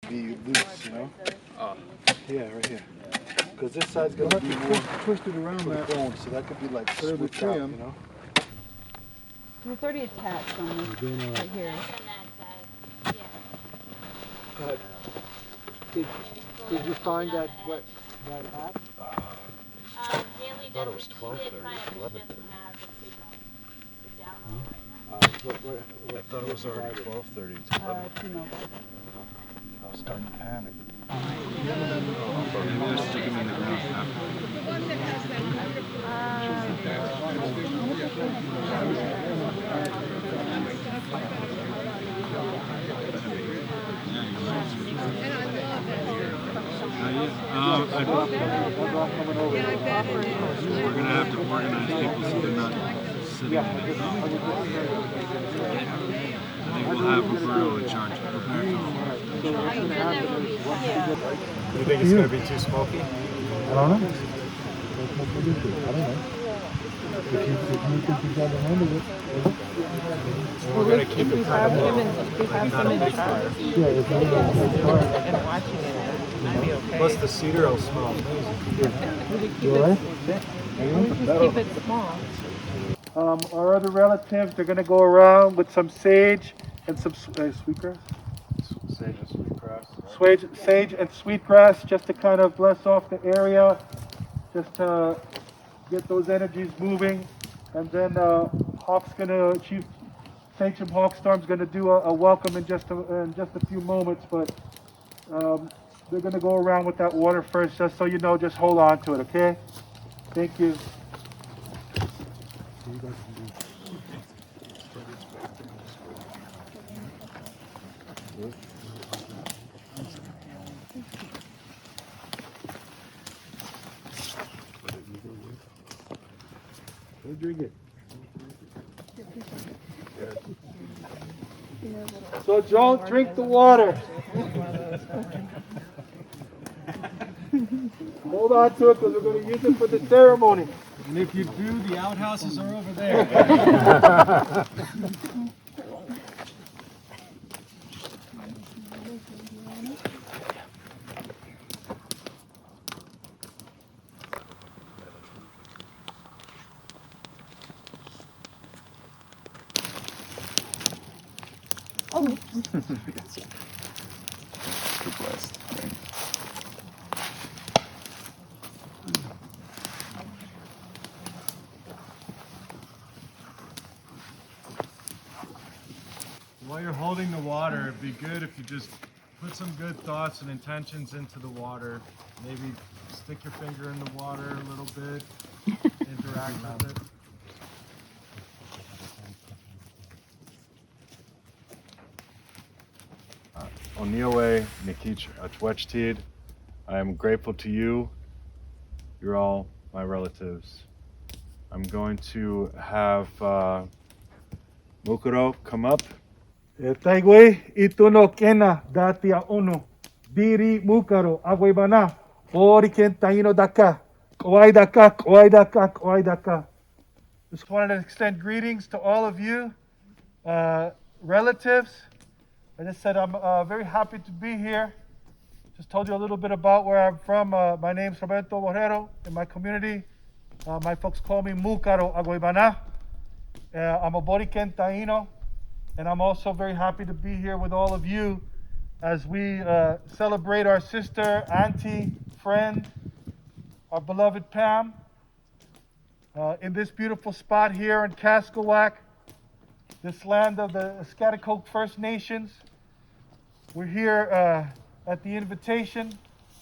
be loose, you know? Oh. Yeah, right here. Because this side's going to be more twist it around for the that. bone, so that could be like swooped out, you know? It's already attached on this right here. Did you find that hat? I thought it was 12:30, 11:30. I thought it was already 12:30 to 11:30. I was starting to panic. Maybe they're sticking in the ground after. We're gonna have to organize people so they're not sitting in it. I think we'll have Roberto in charge. You think it's going to be too smoky? I don't know. I don't know. If you think you got the hand of it. We're going to keep it kind of not a big fire. Yeah, it's not a big fire. And watching it, I'd be okay. Plus the cedar will smell amazing. You all right? Keep it small. Our other relatives, they're going to go around with some sage and some sweetgrass. Sage and sweetgrass. Sage and sweetgrass, just to kind of bless off the area, just to get those energies moving. And then Chief Sachem Hawkstorm's going to do a welcome in just a few moments, but they're going to go around with that water first, just so you know. Just hold on to it, okay? Thank you. Drink it. So don't drink the water. Hold on to it because we're going to use it for the ceremony. And if you do, the outhouses are over there. While you're holding the water, it'd be good if you just put some good thoughts and intentions into the water. Maybe stick your finger in the water a little bit, interact with it. Oniwe Nikich Achwechtid, I am grateful to you. You're all my relatives. I'm going to have Mukuro come up. Taigwe ito no kena dati a uno. Diri mukaro agwe bana. Ori ken taino daka. Kawai daka, kawai daka, kawai daka. Just wanted to extend greetings to all of you, relatives. I just said I'm very happy to be here. Just told you a little bit about where I'm from. My name's Roberto Borrero. In my community, my folks call me Mukaro Aguibana. I'm a Boriken Taino, and I'm also very happy to be here with all of you as we celebrate our sister, auntie, friend, our beloved Pam, in this beautiful spot here in Kaskawak, this land of the Schaghticoke First Nations. We're here at the invitation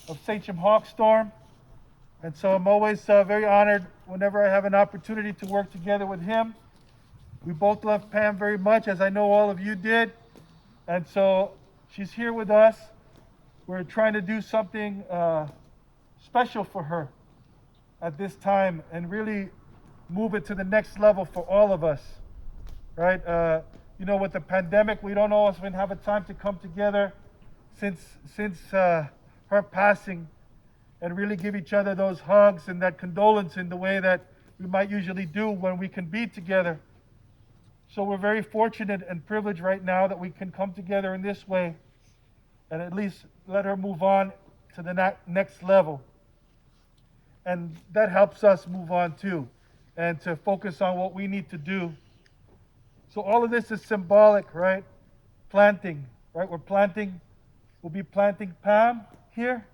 of Sachem Hawkstorm, and so I'm always very honored whenever I have an opportunity to work together with him. We both love Pam very much, as I know all of you did, and so she's here with us. We're trying to do something special for her at this time and really move it to the next level for all of us, right? You know, with the pandemic, we don't always have a time to come together since her passing and really give each other those hugs and that condolence in the way that we might usually do when we can be together. So we're very fortunate and privileged right now that we can come together in this way. and at least let her move on to the next level. And that helps us move on too, and to focus on what we need to do. So all of this is symbolic, right? Planting, right? We'll be planting Pam here.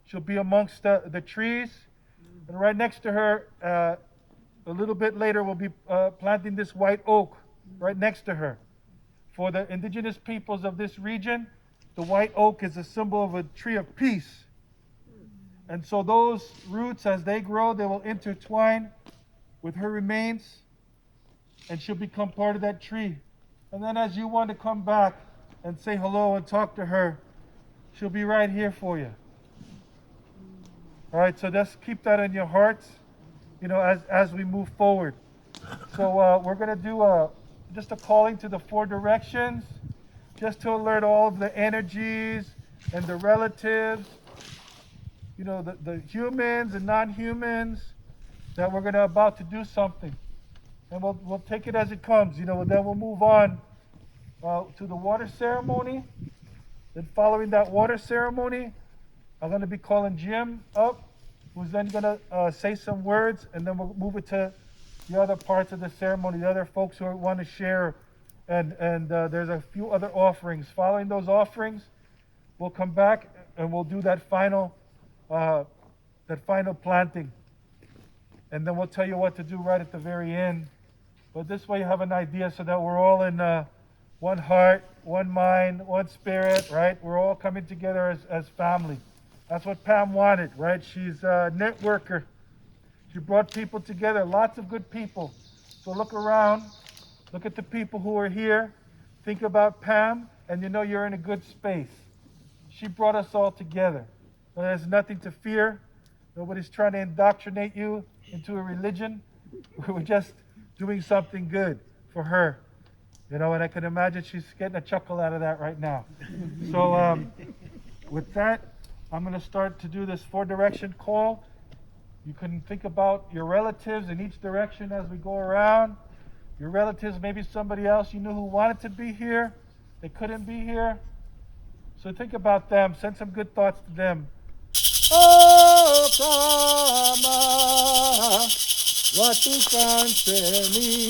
She'll be amongst the trees. And right next to her, a little bit later, we'll be planting this white oak right next to her. For the indigenous peoples of this region, the white oak is a symbol of a tree of peace. And so those roots, as they grow, they will intertwine with her remains, and she'll become part of that tree. And then as you want to come back and say hello and talk to her, she'll be right here for you. All right, so just keep that in your hearts, as we move forward. So we're going to do just a calling to the 4 directions, just to alert all of the energies and the relatives, the humans and non-humans, that we're about to do something. And we'll take it as it comes, then we'll move on to the water ceremony. Then following that water ceremony, I'm going to be calling Jim up, who's then going to say some words, and then we'll move it to the other parts of the ceremony, the other folks who want to share, and there's a few other offerings. Following those offerings, we'll come back and we'll do that final planting. And then we'll tell you what to do right at the very end. But this way you have an idea, so that we're all in one heart, one mind, one spirit, right? We're all coming together as family. That's what Pam wanted, right? She's a networker. She brought people together, lots of good people. So look around, look at the people who are here, think about Pam, and you're in a good space. She brought us all together. So there's nothing to fear. Nobody's trying to indoctrinate you into a religion. We're just doing something good for her. And I can imagine she's getting a chuckle out of that right now. So with that, I'm going to start to do this 4-direction call. You can think about your relatives in each direction as we go around. Your relatives, maybe somebody else you knew who wanted to be here. They couldn't be here. So think about them. Send some good thoughts to them. Oh, Kama, watukan semi.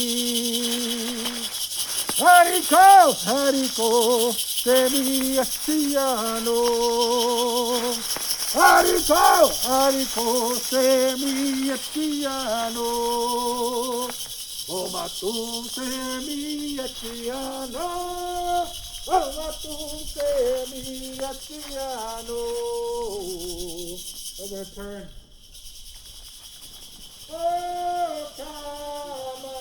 Hariko, hariko, semi asiano. Hariko, hariko, semi asiano. Omatum semi asiano. Omatum semi asiano. We're going to turn. Oh, Kama,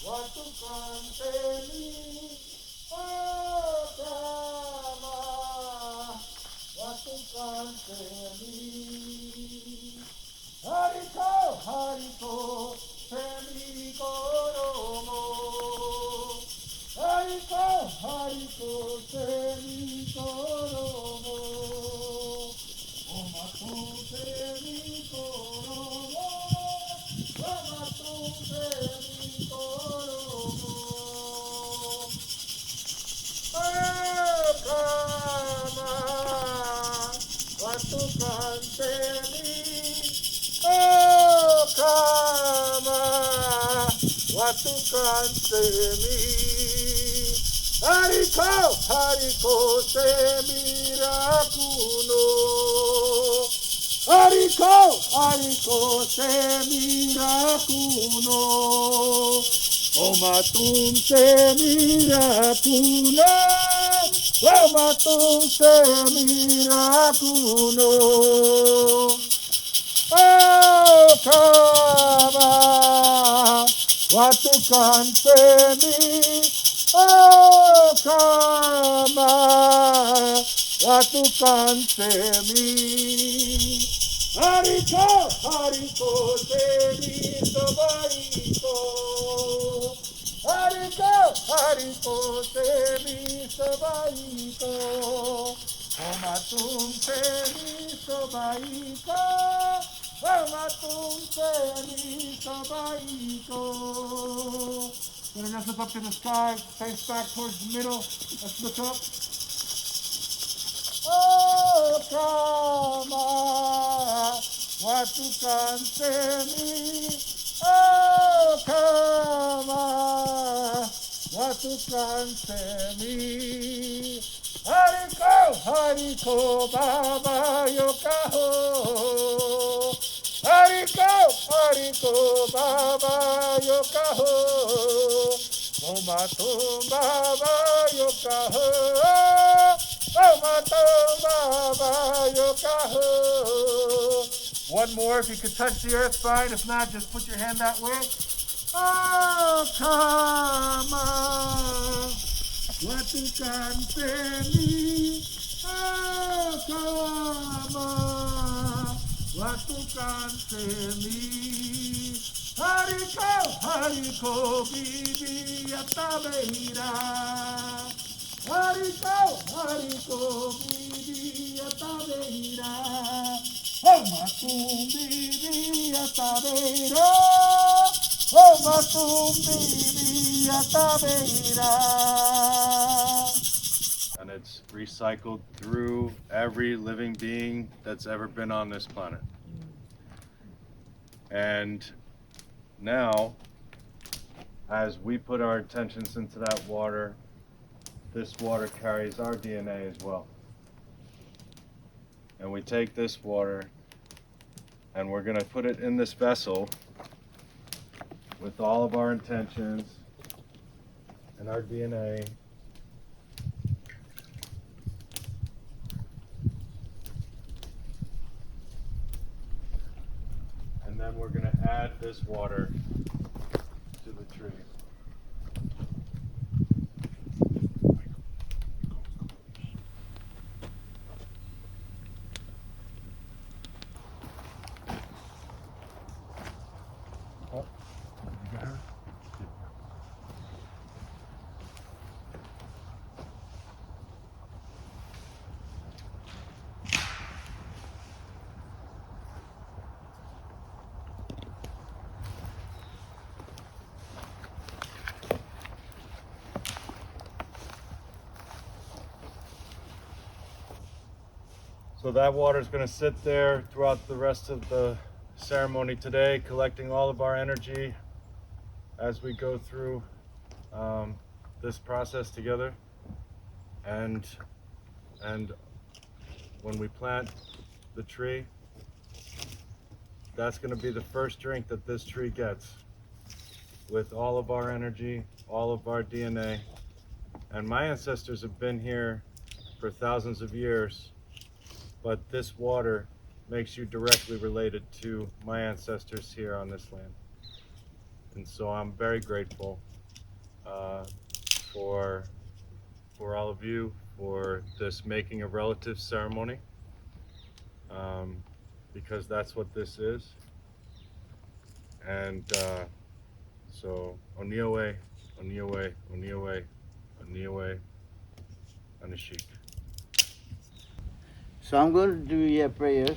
watukan semi. Oh, Kama, watukan semi. Hariko, hariko, semi koromo. Hariko, hariko, semi koromo. Omatum semi koromo. Omatum semi koromo. Kama, watukan semi. Oh, Kama, watukan semi. Hariko, hariko, semi rakuno. Hariko, hariko, semi rakuno. Omatum semi rakuno. Omatum semi rakuno. Oh, Kama, watukan semi. Oh, Kama, watukan semi. Hariko, hariko, semi sabaiko. Hariko, hariko, semi sabaiko. Omatum semi sabaiko. Omatum semi sabaiko. Gonna just look up to the sky, face back towards the middle. Let's look up. Oh, Kama, watukan semi. Oh, Kama, watukan semi. Hariko, Baba Yokaho. Hariko, Baba Yokaho. Omato Baba Yokaho. Omato Baba Yokaho. One more, if you could touch the earth, fine. If not, just put your hand that way. Oh, Kama, watukan semi. Oh, Kama, watukan semi. Hariko, bibi yatabeira. Hariko, bibi yatabeira. Oh, matum, bibi yatabeira. Oh, matum, bibi yatabeira. And it's recycled through every living being that's ever been on this planet. And now, as we put our intentions into that water, this water carries our DNA as well. And we take this water and we're going to put it in this vessel with all of our intentions and our DNA. And then we're going to add this water to the tree. So that water is going to sit there throughout the rest of the ceremony today, collecting all of our energy as we go through this process together. And when we plant the tree, that's going to be the first drink that this tree gets, with all of our energy, all of our DNA. And my ancestors have been here for thousands of years, but this water makes you directly related to my ancestors here on this land. And so I'm very grateful for all of you for this making a relative ceremony, because that's what this is. And so Oniowe, Oniowe, Oniowe, Oniowe, Anishik. So I'm going to do a prayer.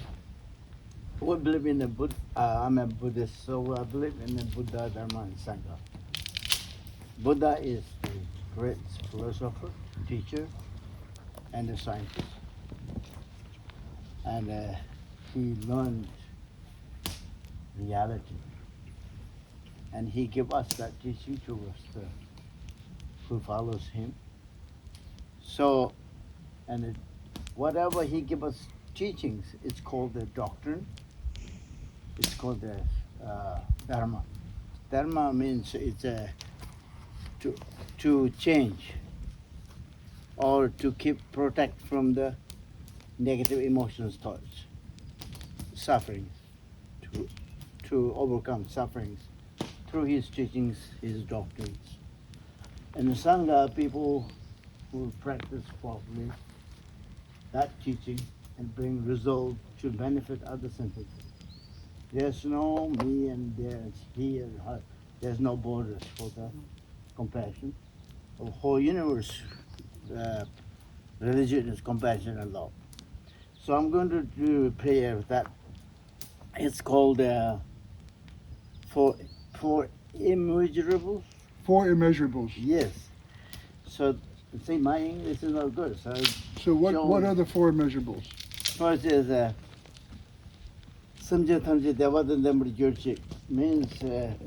We believe in the Buddha. I'm a Buddhist, so I believe in the Buddha, Dharma, and Sangha. Buddha is the great philosopher, teacher, and a scientist. And he learned reality. And he gave us that teaching to us who follows him. So, and whatever he gives us teachings, it's called the doctrine. It's called the dharma. Dharma means it's to change or to protect from the negative emotions, thoughts, sufferings, to overcome sufferings through his teachings, his doctrines. And the Sangha, people who practice properly that teaching and bring result to benefit other sentences. There's no me and there's he and her. There's no borders for the compassion. The whole universe, religion is compassion and love. So I'm going to do a prayer that it's called for immeasurables. Four immeasurables. Yes. So see, my English is not good. So So what are the four measurables? First is Samja Tamja Devada Namri Gyurchik means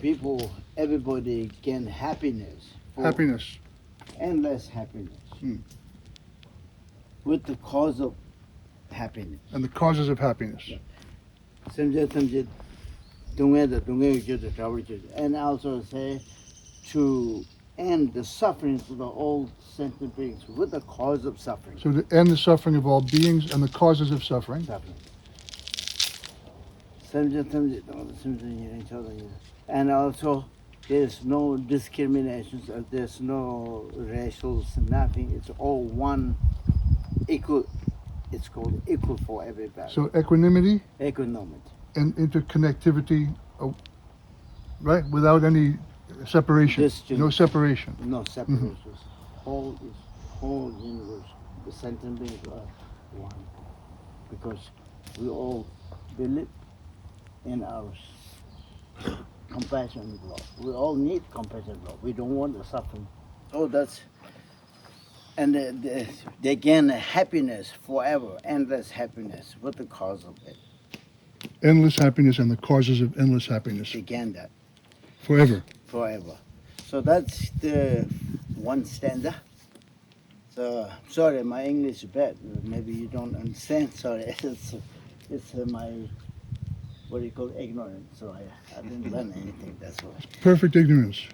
people, everybody gain happiness. Happiness. Endless happiness. Hmm. With the cause of happiness. And the causes of happiness. Samja Tamja Dungeda Dunga Gyurchik Travel Gyurchik. And also say to end the sufferings of the all sentient beings with the cause of suffering. So to end the suffering of all beings and the causes of suffering. And also there's no discriminations, there's no racial, nothing. It's all one equal. It's called equal for everybody. So equanimity Economic. and interconnectivity, right? Without any separation. No separation. No separations. Whole universe. The sentient beings are one. Because we all believe in our compassion and love. We all need compassion and love. We don't want the suffering. Oh, that's, and they gain happiness forever, endless happiness. What the cause of it? Endless happiness and the causes of endless happiness. They gain that Forever. forever. So that's the one stanza. So sorry, my English is bad. Maybe you don't understand. Sorry, it's my, what do you call, ignorance. So I didn't learn anything. That's why. Perfect ignorance.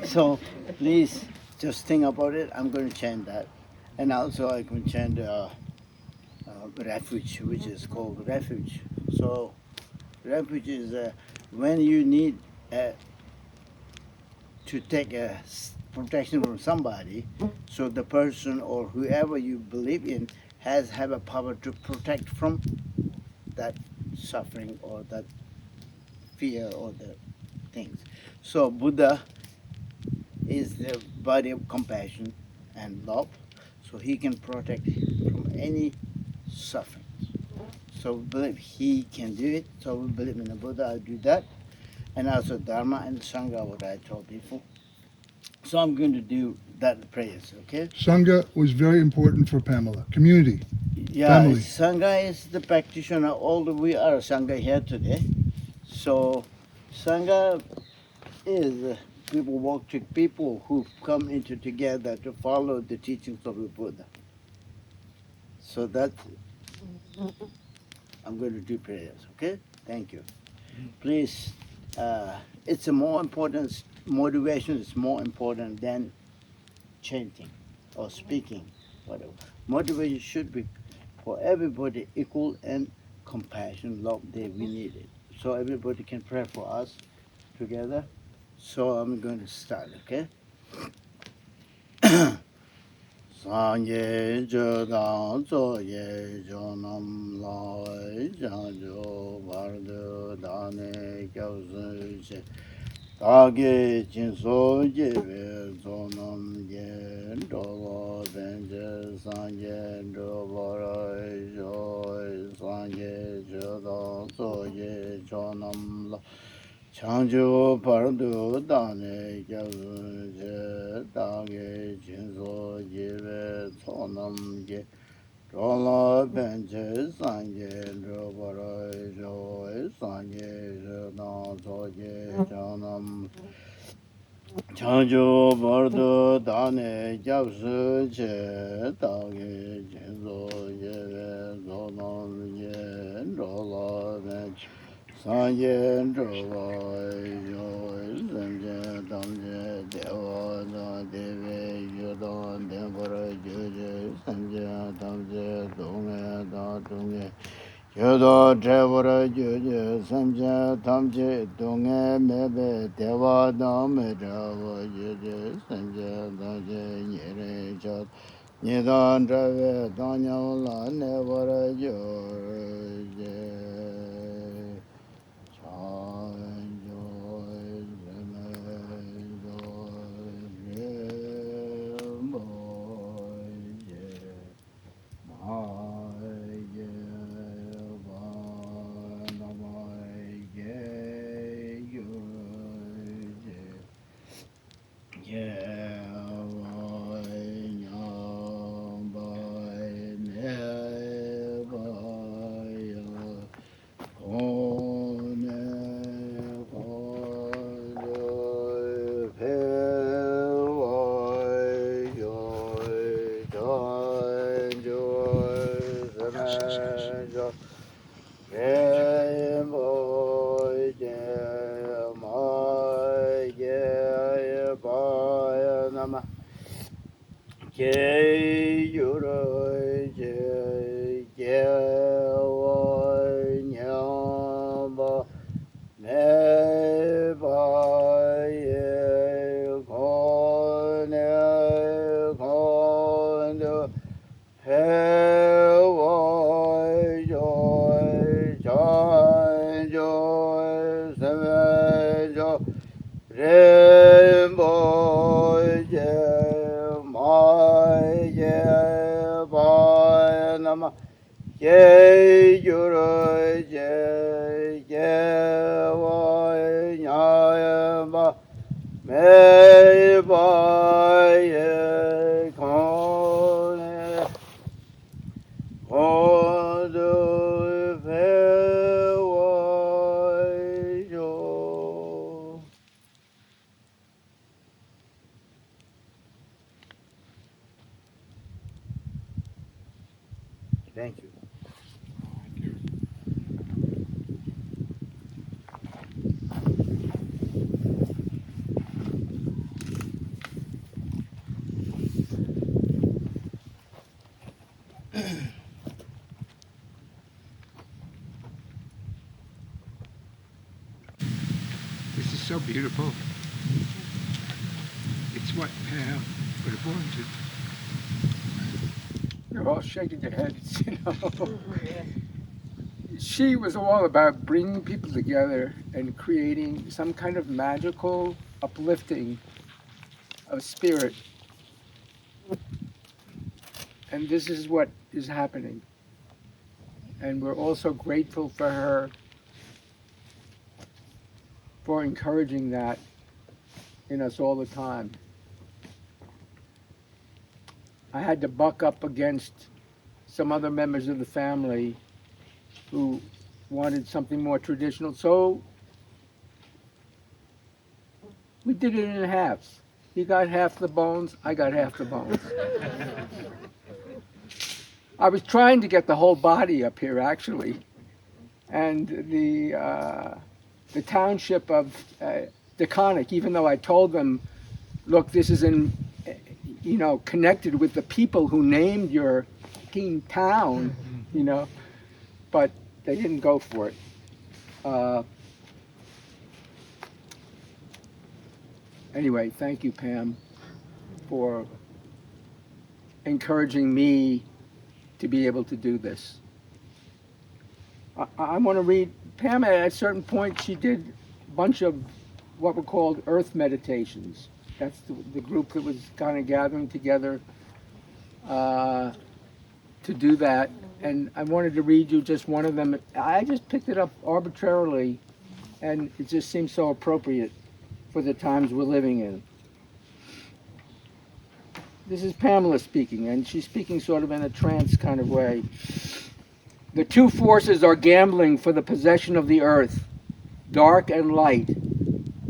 So please just think about it. I'm going to chant that, and also I can chant refuge, which is called refuge. So refuge is when you need to take protection from somebody, so the person or whoever you believe in have a power to protect from that suffering or that fear or the things. So Buddha is the body of compassion and love, so he can protect from any suffering. So we believe he can do it, so we believe in the Buddha, I do that, and also Dharma and Sangha, what I told before. So I'm going to do that prayers, okay? Sangha was very important for Pamela. Community. Yeah, Family. Sangha is the practitioner. All we are Sangha here today. So Sangha is people who come into together to follow the teachings of the Buddha. So that I'm going to do prayers, okay? Thank you. Please, it's a more important, motivation is more important than chanting or speaking, whatever. Motivation should be for everybody equal and compassion, love, we need it. So everybody can pray for us together. So I'm going to start, okay? Sanje jodang zoye jonam lai janjo bardo dane kyausun she dage jinso jebe zonam yen dogo benje sanje dobara joy sanje jodang zoye jonam lai Changju pardu dane gyalun je dage jinso jive tsonam ge Chola benche sanje drupara joy sanje jodang soje chanam Changju pardu dane gyalun je dage jinso jive tsonam ge Chola benche Sanje Drova Yoy Sanje Damje Deva Da Deve Yodan Devara Joje Sanje Damje Dunga Da Dunga Yoda Devara Joje Sanje Damje Dunga Mebe Deva Dame Drava Joje Sanje Damje Yere Jat Nidan Drave Danya La Nevara Joje nama ke yuro je wa nyamba ne ba ye ko ne ko do he wa joy joy joy seven joy Rembo je ma je ba nama je yuro je wa nya ba me ba ye kone ko do fe wa jo. Thank you. This is so beautiful. It's what Pam would have wanted. They're all shaking their heads, you know. She was all about bringing people together and creating some kind of magical uplifting of spirit. And this is what is happening. And we're also grateful for her for encouraging that in us all the time. I had to buck up against some other members of the family who wanted something more traditional, so we did it in halves. He got half the bones, I got half the bones. I was trying to get the whole body up here, actually, and the township of Schaghticoke, even though I told them, look, this is connected with the people who named your town, but they didn't go for it. Anyway, thank you, Pam, for encouraging me to be able to do this. I want to read, Pam at a certain point, she did a bunch of what were called earth meditations. That's the group that was kind of gathering together to do that. And I wanted to read you just one of them. I just picked it up arbitrarily, and it just seems so appropriate for the times we're living in. This is Pamela speaking, and she's speaking sort of in a trance kind of way. The two forces are gambling for the possession of the earth, dark and light.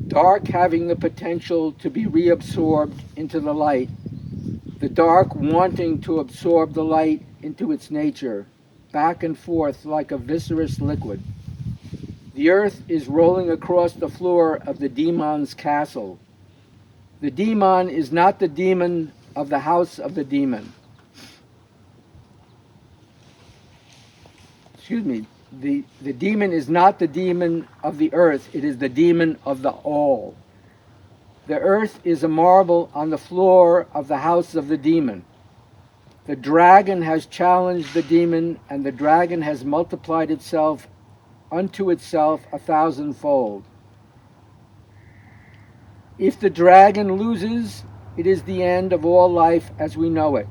Dark having the potential to be reabsorbed into the light. The dark wanting to absorb the light into its nature, back and forth like a viscerous liquid. The earth is rolling across the floor of the demon's castle. The demon is not the demon of the house of the demon. Excuse me, the demon is not the demon of the earth, it is the demon of the all. The earth is a marble on the floor of the house of the demon. The dragon has challenged the demon, and the dragon has multiplied itself unto itself 1,000-fold. If the dragon loses, it is the end of all life as we know it,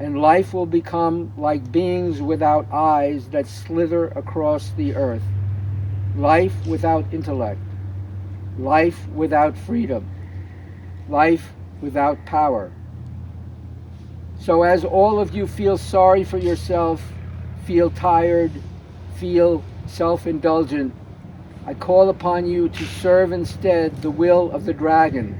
and life will become like beings without eyes that slither across the earth, life without intellect, life without freedom, life without power. So as all of you feel sorry for yourself, feel tired, feel self-indulgent, I call upon you to serve instead the will of the dragon,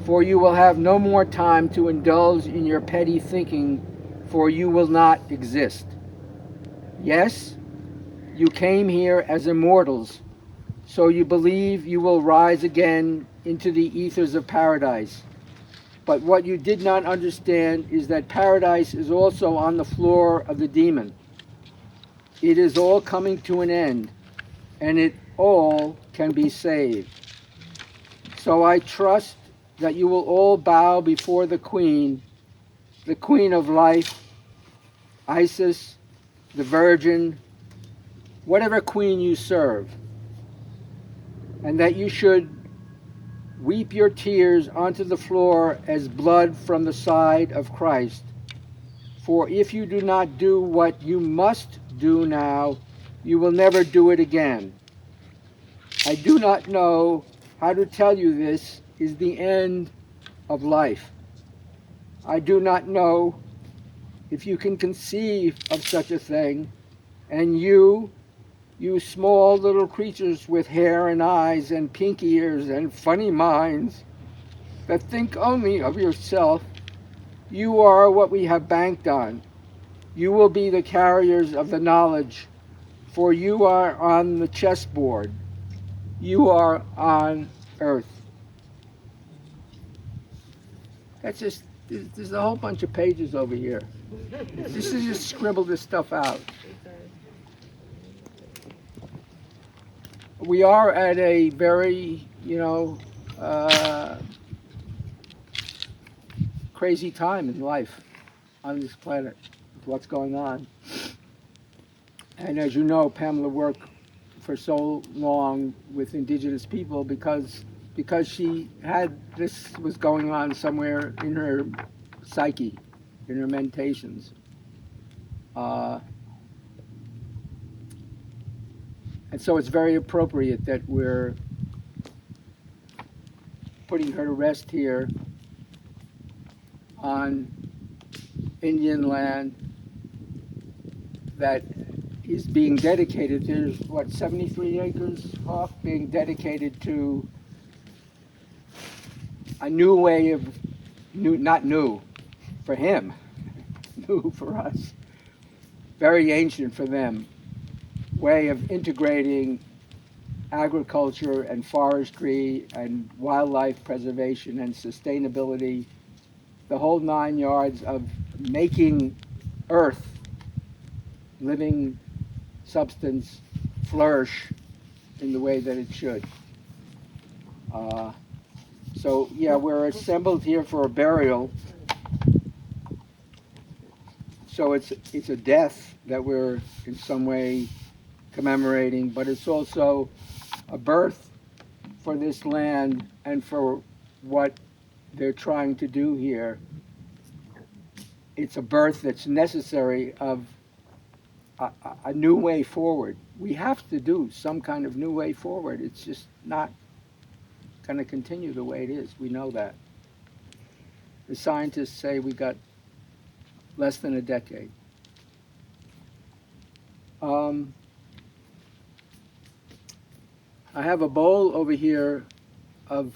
for you will have no more time to indulge in your petty thinking, for you will not exist. Yes, you came here as immortals, so you believe you will rise again into the ethers of paradise. But what you did not understand is that paradise is also on the floor of the demon. It is all coming to an end, and it all can be saved. So I trust that you will all bow before the Queen of life, Isis, the Virgin, whatever queen you serve, and that you should weep your tears onto the floor as blood from the side of Christ. For if you do not do what you must do now, you will never do it again. I do not know how to tell you this is the end of life. I do not know if you can conceive of such a thing, and you small little creatures with hair and eyes and pink ears and funny minds that think only of yourself, you are what we have banked on. You will be the carriers of the knowledge, for you are on the chessboard. You are on Earth. That's just, there's a whole bunch of pages over here. This is just scribble this stuff out. We are at a very, crazy time in life on this planet with what's going on. And as you know, Pamela worked for so long with indigenous people because she had this was going on somewhere in her psyche, in her meditations. And so it's very appropriate that we're putting her to rest here on Indian land that is being dedicated. There's 73 acres, Hawk, being dedicated to a new way of, not new for him, new for us, very ancient for them, way of integrating agriculture and forestry and wildlife preservation and sustainability, the whole 9 yards of making Earth, living substance, flourish in the way that it should. So yeah, we're assembled here for a burial. So it's a death that we're in some way commemorating, but it's also a birth for this land and for what they're trying to do here. It's a birth that's necessary of a new way forward. We have to do some kind of new way forward. It's just not going to continue the way it is. We know that. The scientists say we got less than a decade. I have a bowl over here of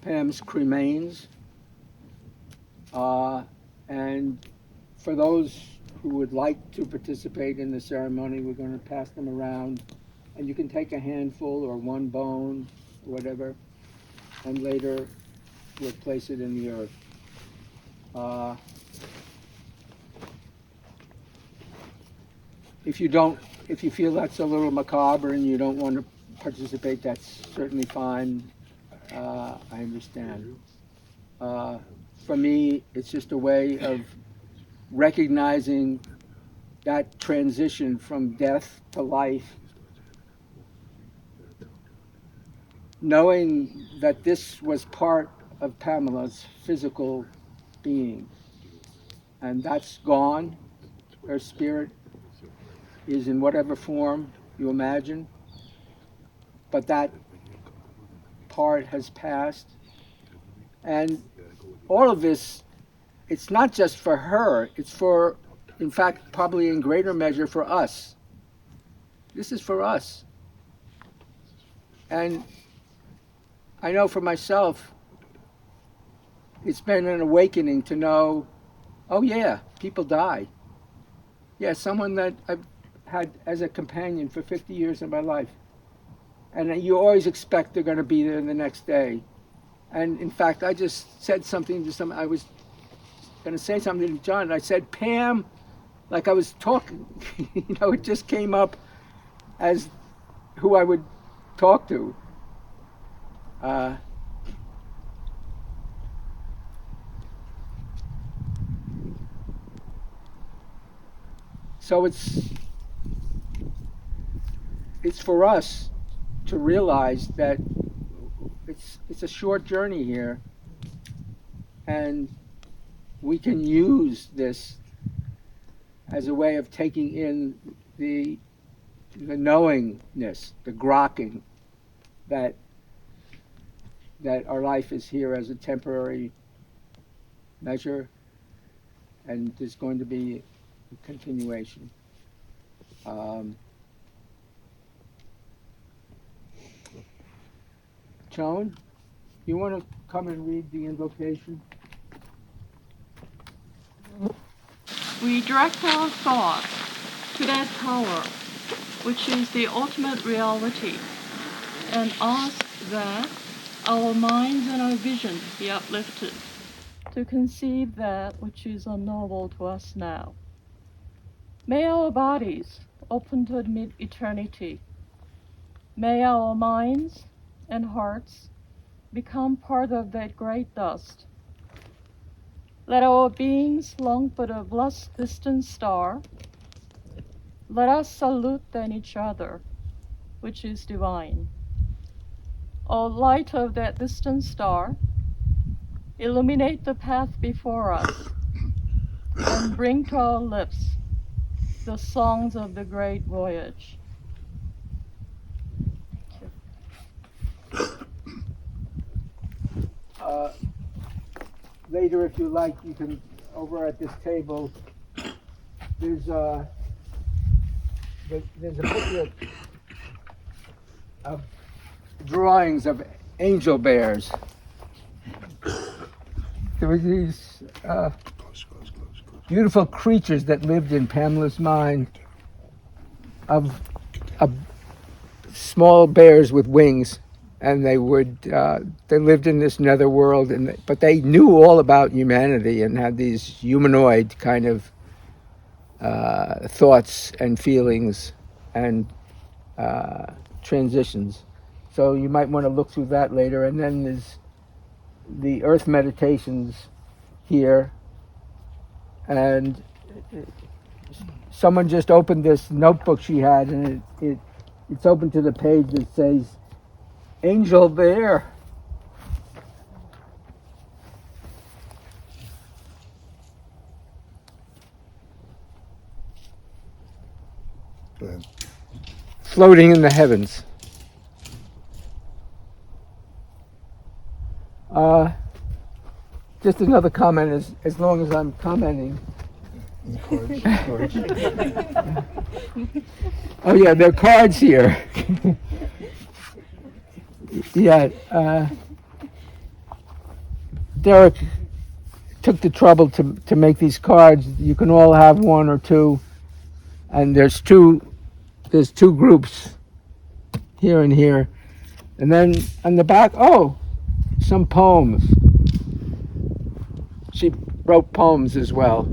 Pam's cremains. And for those who would like to participate in the ceremony, we're going to pass them around. And you can take a handful or one bone, or whatever, and later we'll place it in the earth. If you feel that's a little macabre and you don't want to participate, that's certainly fine. I understand. For me, it's just a way of recognizing that transition from death to life, knowing that this was part of Pamela's physical being, and that's gone. Her spirit is in whatever form you imagine, but that part has passed. And all of this, it's not just for her, it's for, in fact, probably in greater measure for us. This is for us. And I know for myself, it's been an awakening to know, oh yeah, people die. Yeah, someone that I've had as a companion for 50 years of my life. And you always expect they're going to be there the next day. And in fact, I just said something to some. I was going to say something to John, and I said, Pam, like I was talking. It just came up as who I would talk to. So it's for us to realize that it's a short journey here, and we can use this as a way of taking in the knowingness, the grokking that our life is here as a temporary measure, and there's going to be a continuation. Joan, you want to come and read the invocation? We direct our thoughts to that power, which is the ultimate reality, and ask that our minds and our vision be uplifted to conceive that which is unknowable to us now. May our bodies open to admit eternity. May our minds and hearts become part of that great dust. Let our beings long for the blessed distant star. Let us salute then each other, which is divine. O light of that distant star, illuminate the path before us and bring to our lips the songs of the great voyage. Later, if you like, you can, over at this table, there's a booklet of drawings of angel bears. There were these beautiful creatures that lived in Pamela's mind of small bears with wings. And they lived in this netherworld, but they knew all about humanity and had these humanoid kind of thoughts and feelings and transitions. So you might want to look through that later. And then there's the Earth Meditations here. And someone just opened this notebook she had, and it's open to the page that says, Angel Bear. Go ahead. Floating in the heavens. Just another comment, as long as I'm commenting. Cards. Oh yeah, there are cards here. Yeah, Derek took the trouble to make these cards. You can all have one or two, and there's two groups here and here, and then on the back, some poems. She wrote poems as well.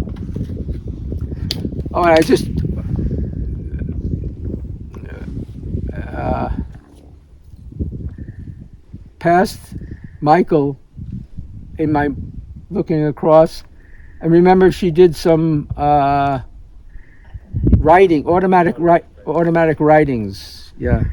Oh, and I just passed Michael in my looking across, and remember she did some writing, automatic writings. Yeah.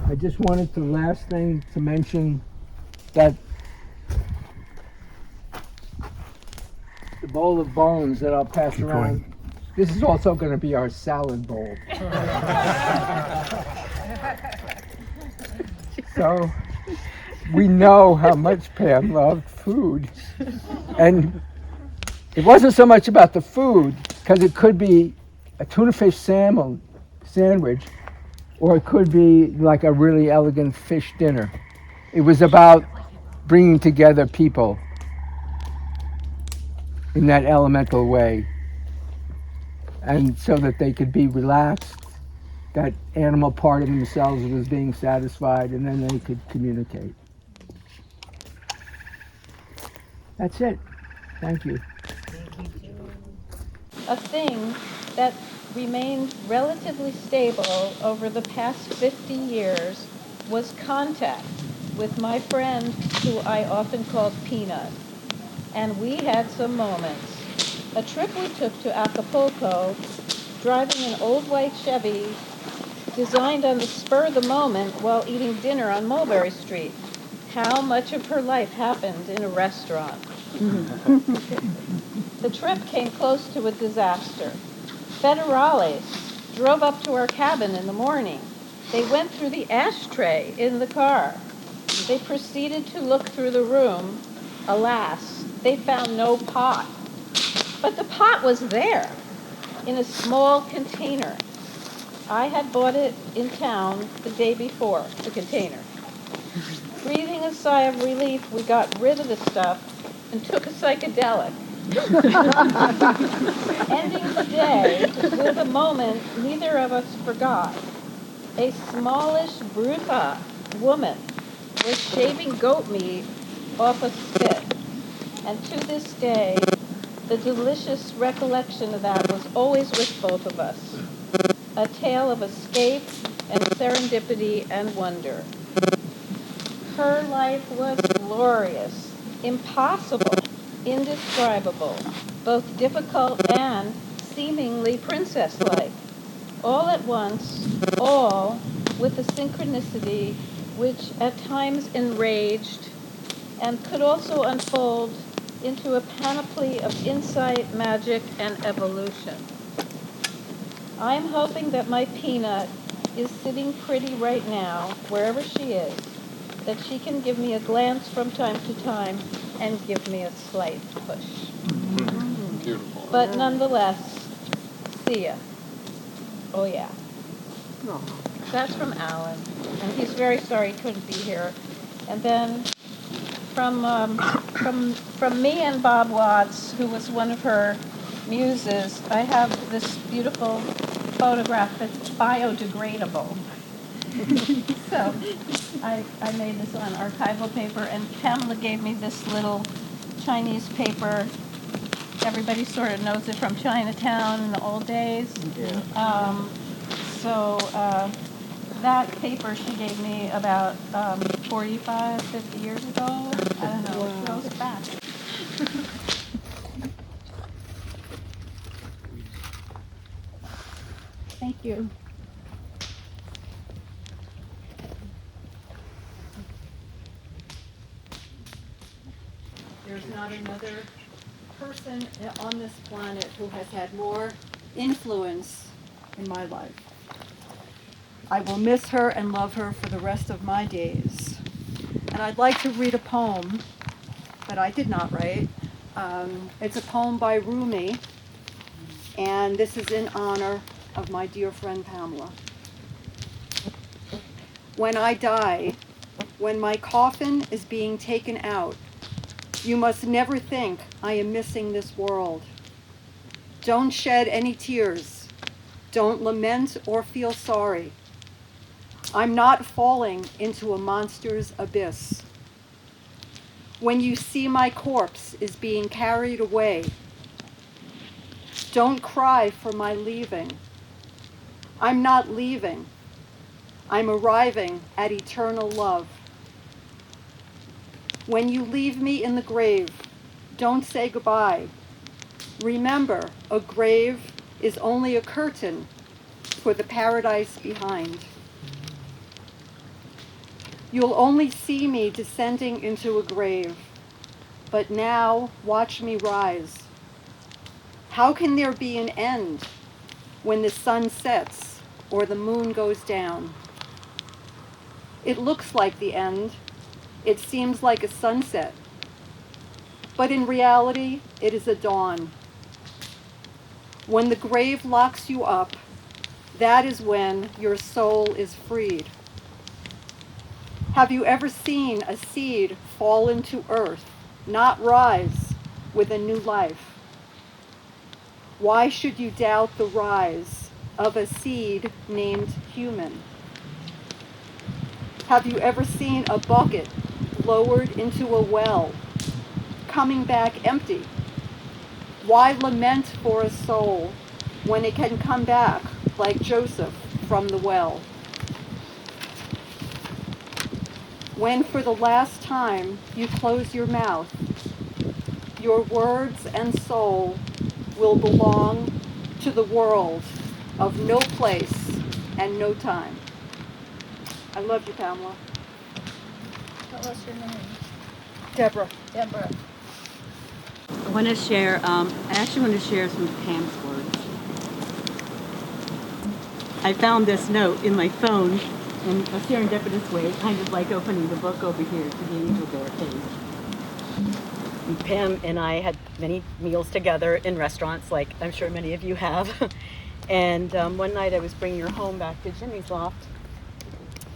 I just wanted the last thing to mention that the bowl of bones that I'll pass around. This is also going to be our salad bowl. So we know how much Pam loved food. And it wasn't so much about the food, because it could be a tuna fish salmon sandwich, or it could be like a really elegant fish dinner. It was about bringing together people in that elemental way, and so that they could be relaxed, that animal part of themselves was being satisfied, and then they could communicate. That's it. Thank you. A thing that remained relatively stable over the past 50 years was contact with my friend who I often called Peanut. And we had some moments. A trip we took to Acapulco, driving an old white Chevy designed on the spur of the moment while eating dinner on Mulberry Street. How much of her life happened in a restaurant? The trip came close to a disaster. Federales drove up to our cabin in the morning. They went through the ashtray in the car. They proceeded to look through the room. Alas, they found no pot. But the pot was there, in a small container. I had bought it in town the day before, the container. Breathing a sigh of relief, we got rid of the stuff and took a psychedelic. Ending the day with a moment neither of us forgot. A smallish bruta woman was shaving goat meat off a spit. And to this day, the delicious recollection of that was always with both of us. A tale of escape and serendipity and wonder. Her life was glorious, impossible, indescribable, both difficult and seemingly princess-like. All at once, all with a synchronicity which at times enraged and could also unfold into a panoply of insight, magic, and evolution. I'm hoping that my Peanut is sitting pretty right now, wherever she is, that she can give me a glance from time to time and give me a slight push. Beautiful. But nonetheless, see ya. Oh yeah. That's from Alan, and he's very sorry he couldn't be here. And then from me and Bob Watts, who was one of her muses, I have this beautiful photograph that's biodegradable. So I made this on archival paper, and Pamela gave me this little Chinese paper. Everybody sort of knows it from Chinatown in the old days. That paper she gave me about 45, 50 years ago. I don't know, it goes back. Thank you. There's not another person on this planet who has had more influence in my life. I will miss her and love her for the rest of my days. And I'd like to read a poem that I did not write. It's a poem by Rumi, and this is in honor of my dear friend Pamela. When I die, when my coffin is being taken out, you must never think I am missing this world. Don't shed any tears. Don't lament or feel sorry. I'm not falling into a monster's abyss. When you see my corpse is being carried away, don't cry for my leaving. I'm not leaving. I'm arriving at eternal love. When you leave me in the grave, don't say goodbye. Remember, a grave is only a curtain for the paradise behind. You'll only see me descending into a grave, but now watch me rise. How can there be an end when the sun sets or the moon goes down? It looks like the end. It seems like a sunset. But in reality, it is a dawn. When the grave locks you up, that is when your soul is freed. Have you ever seen a seed fall into earth, not rise, with a new life? Why should you doubt the rise of a seed named human? Have you ever seen a bucket lowered into a well, coming back empty? Why lament for a soul when it can come back like Joseph from the well? When for the last time you close your mouth, your words and soul will belong to the world of no place and no time. I love you, Pamela. What was your name? Deborah. Deborah. I want to share, I actually want to share some of Pam's words. I found this note in my phone in a serendipitous way, kind of like opening the book over here to the Angel Bear page. And Pam and I had many meals together in restaurants, like I'm sure many of you have. And one night I was bringing her home back to Jimmy's loft,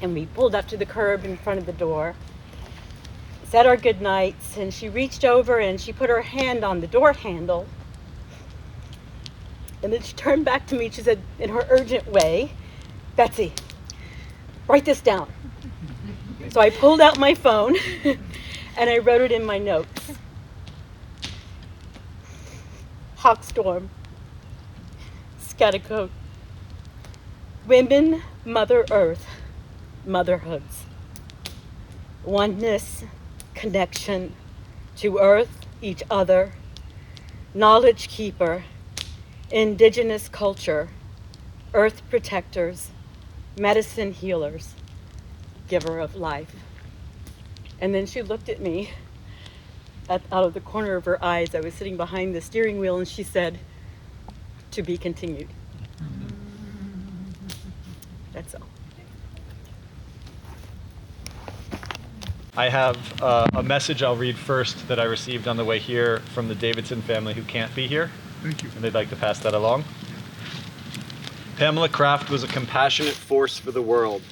and we pulled up to the curb in front of the door, said our good nights, and she reached over and she put her hand on the door handle. And then she turned back to me and she said, in her urgent way, "Betsy, write this down." So I pulled out my phone and I wrote it in my notes. Hawkstorm, Schaghticoke, women, Mother Earth, motherhoods, oneness, connection to Earth, each other, knowledge keeper, indigenous culture, earth protectors, medicine healers, giver of life. And then she looked at me out of the corner of her eyes. I was sitting behind the steering wheel and she said, "To be continued." That's all. I have a message I'll read first that I received on the way here from the Davidson family who can't be here. Thank you. And they'd like to pass that along. Pamela Kraft was a compassionate force for the world.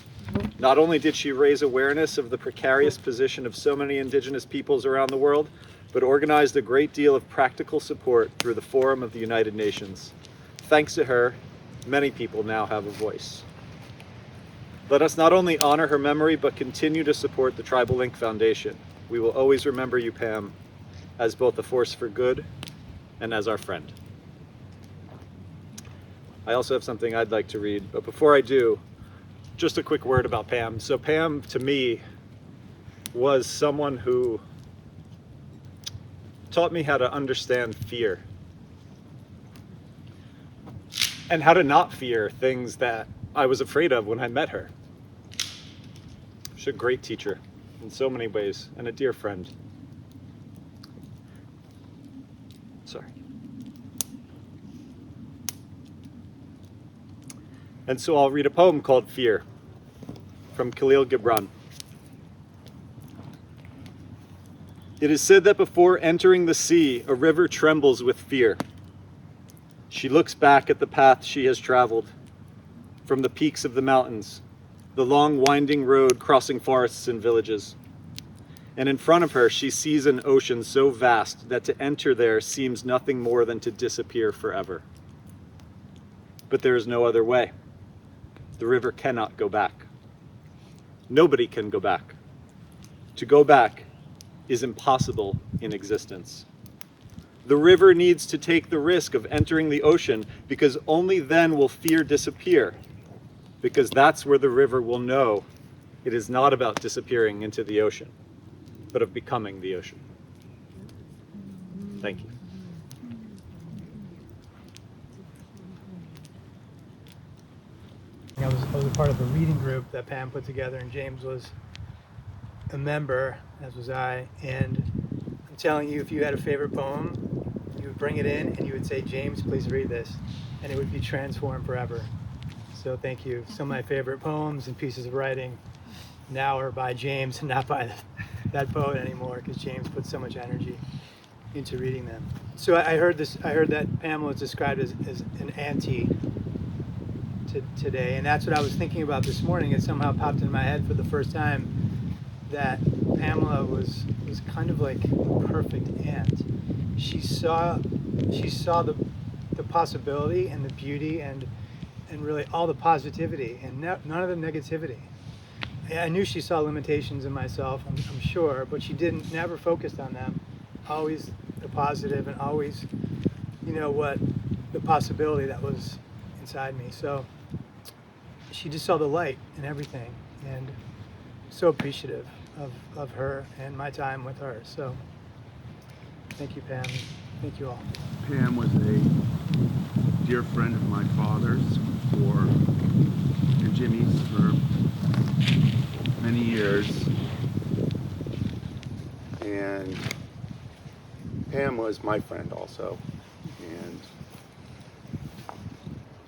Not only did she raise awareness of the precarious position of so many indigenous peoples around the world, but organized a great deal of practical support through the Forum of the United Nations. Thanks to her, many people now have a voice. Let us not only honor her memory, but continue to support the Tribal Link Foundation. We will always remember you, Pam, as both a force for good and as our friend. I also have something I'd like to read, but before I do, just a quick word about Pam. So Pam, to me, was someone who taught me how to understand fear and how to not fear things that I was afraid of when I met her. She's a great teacher in so many ways and a dear friend. Sorry. And so I'll read a poem called Fear from Khalil Gibran. It is said that before entering the sea, a river trembles with fear. She looks back at the path she has traveled, from the peaks of the mountains, the long winding road crossing forests and villages. And in front of her, she sees an ocean so vast that to enter there seems nothing more than to disappear forever. But there is no other way. The river cannot go back. Nobody can go back. To go back is impossible in existence. The river needs to take the risk of entering the ocean because only then will fear disappear. Because that's where the river will know it is not about disappearing into the ocean, but of becoming the ocean. Thank you. I was a part of a reading group that Pam put together, and James was a member, as was I. And I'm telling you, if you had a favorite poem, you would bring it in and you would say, "James, please read this," and it would be transformed forever. So thank you. Some of my favorite poems and pieces of writing now are by James and not by that poet anymore, because James put so much energy into reading them. So I heard that Pamela was described as an auntie today, and that's what I was thinking about this morning. It somehow popped in my head for the first time that Pamela was kind of like a perfect aunt. She saw the the possibility and the beauty and really all the positivity and none of the negativity. I knew she saw limitations in myself, I'm sure, but she never focused on them. Always the positive and always, the possibility that was inside me. So she just saw the light in everything, and so appreciative of her and my time with her. So thank you, Pam. Thank you all. Pam was a dear friend of my father's and Jimmy's for many years. And Pam was my friend also. And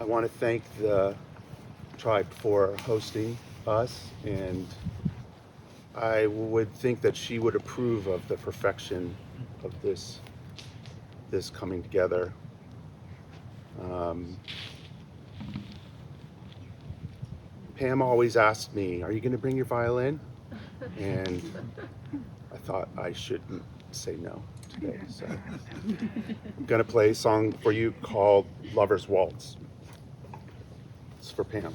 I want to thank the tribe for hosting us, and I would think that she would approve of the perfection of this coming together. Pam always asked me, "Are you going to bring your violin?" And I thought I shouldn't say no today, so I'm going to play a song for you called Lover's Waltz. It's for Pam.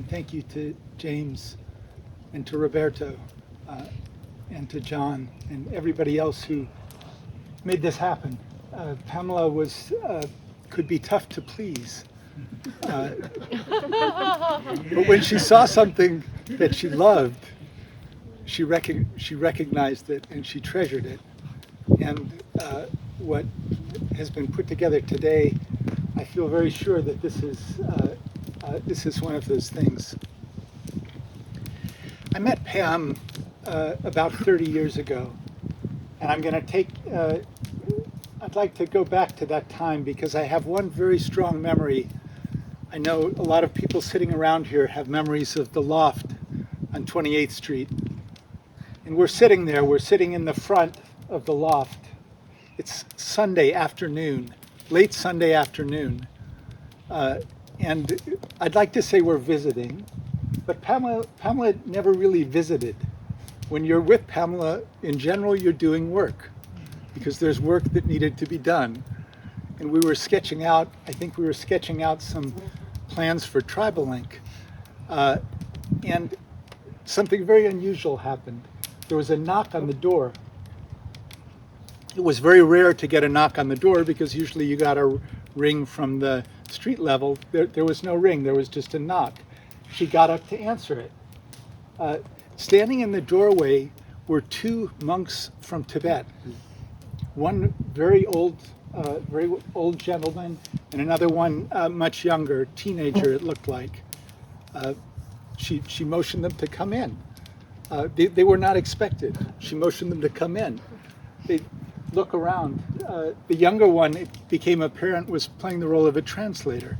Thank you to James and to Roberto and to John and everybody else who made this happen. Pamela could be tough to please. But when she saw something that she loved, she recognized it and she treasured it. And what has been put together today, I feel very sure that this is one of those things. I met Pam about 30 years ago, and I'm going to I'd like to go back to that time because I have one very strong memory. I know a lot of people sitting around here have memories of the loft on 28th Street. And we're sitting there, we're sitting in the front of the loft. It's Sunday afternoon, late Sunday afternoon. And I'd like to say we're visiting, but Pamela never really visited. When you're with Pamela, in general, you're doing work because there's work that needed to be done. And we were sketching out, I think we were sketching out some plans for Tribal Link. And something very unusual happened. There was a knock on the door. It was very rare to get a knock on the door because usually you got a ring from the street level. There was no ring, there was just a knock. She got up to answer it. Standing in the doorway were two monks from Tibet. One very old gentleman, and another one much younger, teenager it looked like. She motioned them to come in. They were not expected. She motioned them to come in. They look around. The younger one, it became apparent, was playing the role of a translator.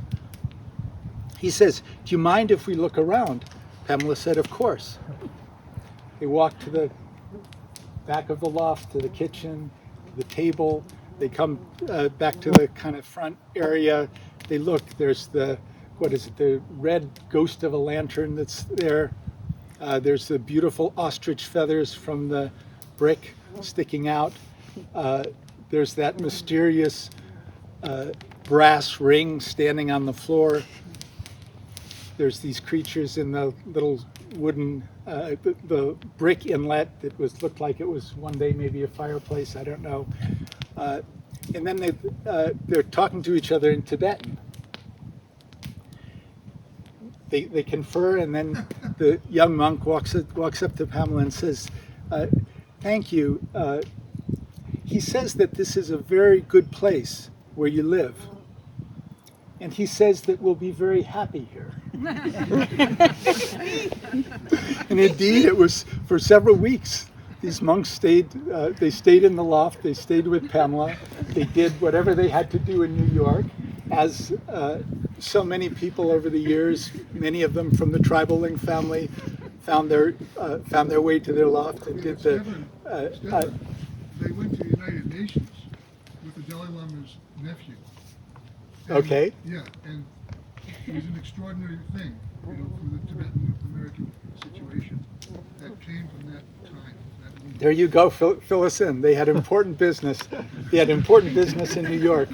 He says, "Do you mind if we look around?" Pamela said, "Of course." They walked to the back of the loft, to the kitchen, the table. They come back to the kind of front area. They look, there's the, what is it, the red ghost of a lantern that's there. There's the beautiful ostrich feathers from the brick sticking out. There's that mysterious brass ring standing on the floor. There's these creatures in the little wooden, the brick inlet that looked like it was one day maybe a fireplace, I don't know. And then they're talking to each other in Tibetan. They confer, and then the young monk walks up to Pamela and says, "Thank you." He says that this is a very good place where you live. And he says that we'll be very happy here. And indeed, it was for several weeks. These monks stayed in the loft, they stayed with Pamela. They did whatever they had to do in New York, as so many people over the years, many of them from the Tribal Link family, found their way to their loft and did the... They went to the United Nations with the Dalai Lama's nephew. And, okay. Yeah, and it was an extraordinary thing, for the Tibetan American situation that came from that time. There you go, fill us in. They had important business. They had important business in New York.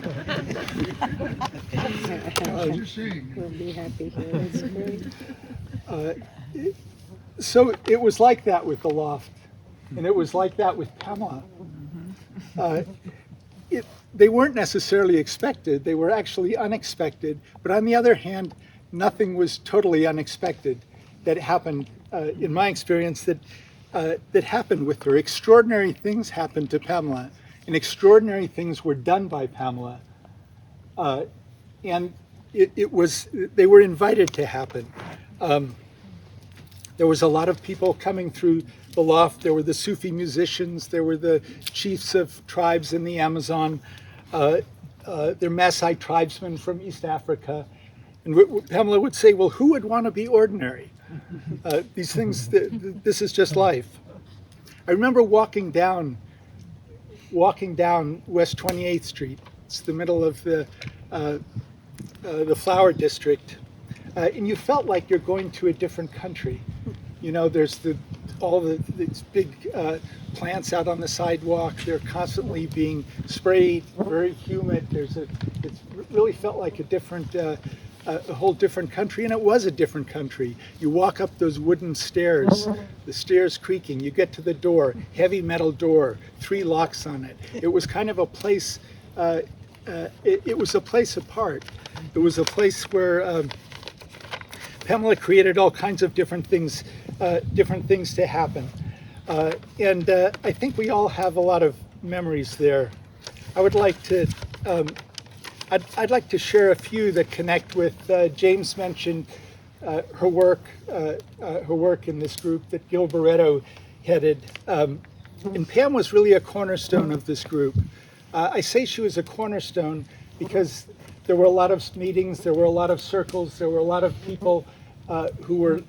We'll be happy here. That's great. So it was like that with the loft, and it was like that with Pamela. They weren't necessarily expected. They were actually unexpected. But on the other hand, nothing was totally unexpected that happened, in my experience, that happened with her. Extraordinary things happened to Pamela, and extraordinary things were done by Pamela. And they were invited to happen. There was a lot of people coming through the loft. There were the Sufi musicians. There were the chiefs of tribes in the Amazon. They're Maasai tribesmen from East Africa. And Pamela would say, well, who would want to be ordinary? These things, this is just life. I remember walking down West 28th Street. It's the middle of the flower district. And you felt like you're going to a different country. You know, there's all these big plants out on the sidewalk. They're constantly being sprayed, very humid. It really felt like a whole different country, and it was a different country. You walk up those wooden stairs, the stairs creaking, you get to the door, heavy metal door, 3 locks on it. It was kind of a place, it was a place apart. It was a place where Pamela created all kinds of different things to happen. And I think we all have a lot of memories there. I would like to, I'd like to share a few that connect with, James mentioned her work in this group that Gil Barreto headed. And Pam was really a cornerstone of this group. I say she was a cornerstone because there were a lot of meetings, there were a lot of circles, there were a lot of people who were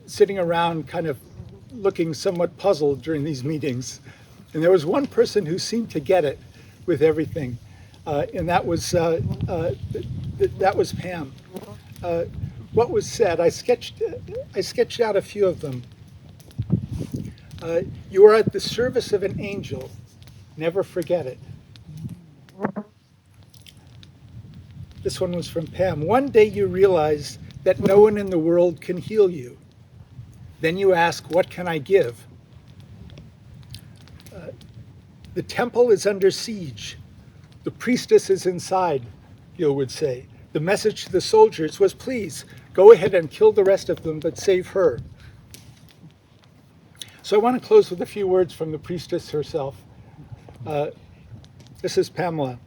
sitting around kind of looking somewhat puzzled during these meetings. And there was one person who seemed to get it with everything, and that was Pam. what was said. I sketched out a few of them. You are at the service of an angel. Never forget it. This one was from Pam. One day you realize that no one in the world can heal you. Then you ask, what can I give? The temple is under siege. The priestess is inside, Gil would say. The message to the soldiers was, please, go ahead and kill the rest of them, but save her. So I want to close with a few words from the priestess herself. This is Pamela.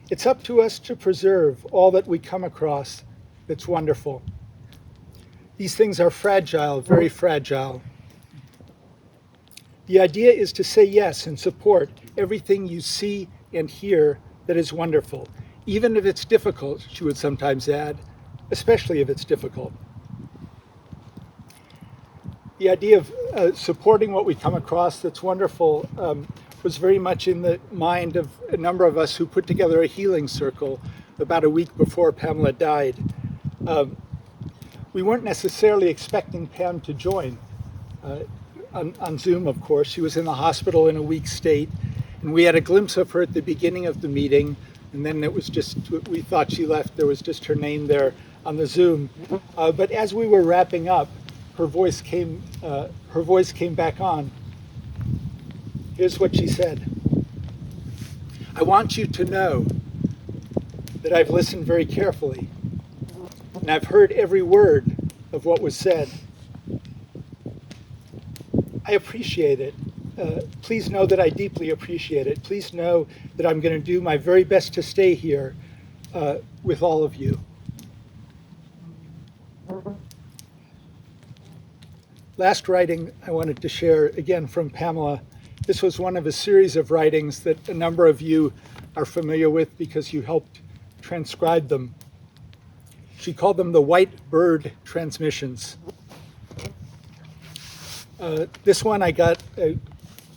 It's up to us to preserve all that we come across that's wonderful. These things are fragile, very fragile. The idea is to say yes and support everything you see and hear that is wonderful, even if it's difficult, she would sometimes add, especially if it's difficult. The idea of supporting what we come across that's wonderful was very much in the mind of a number of us who put together a healing circle about a week before Pamela died. We weren't necessarily expecting Pam to join on Zoom, of course. She was in the hospital in a weak state, and we had a glimpse of her at the beginning of the meeting, and then it was just, we thought she left, there was just her name there on the Zoom. But as we were wrapping up, her voice came back on. Here's what she said. I want you to know that I've listened very carefully, and I've heard every word of what was said. I appreciate it. Please know that I deeply appreciate it. Please know that I'm going to do my very best to stay here with all of you. Last writing I wanted to share, again from Pamela. This was one of a series of writings that a number of you are familiar with because you helped transcribe them. She called them the White Bird Transmissions. This one I got,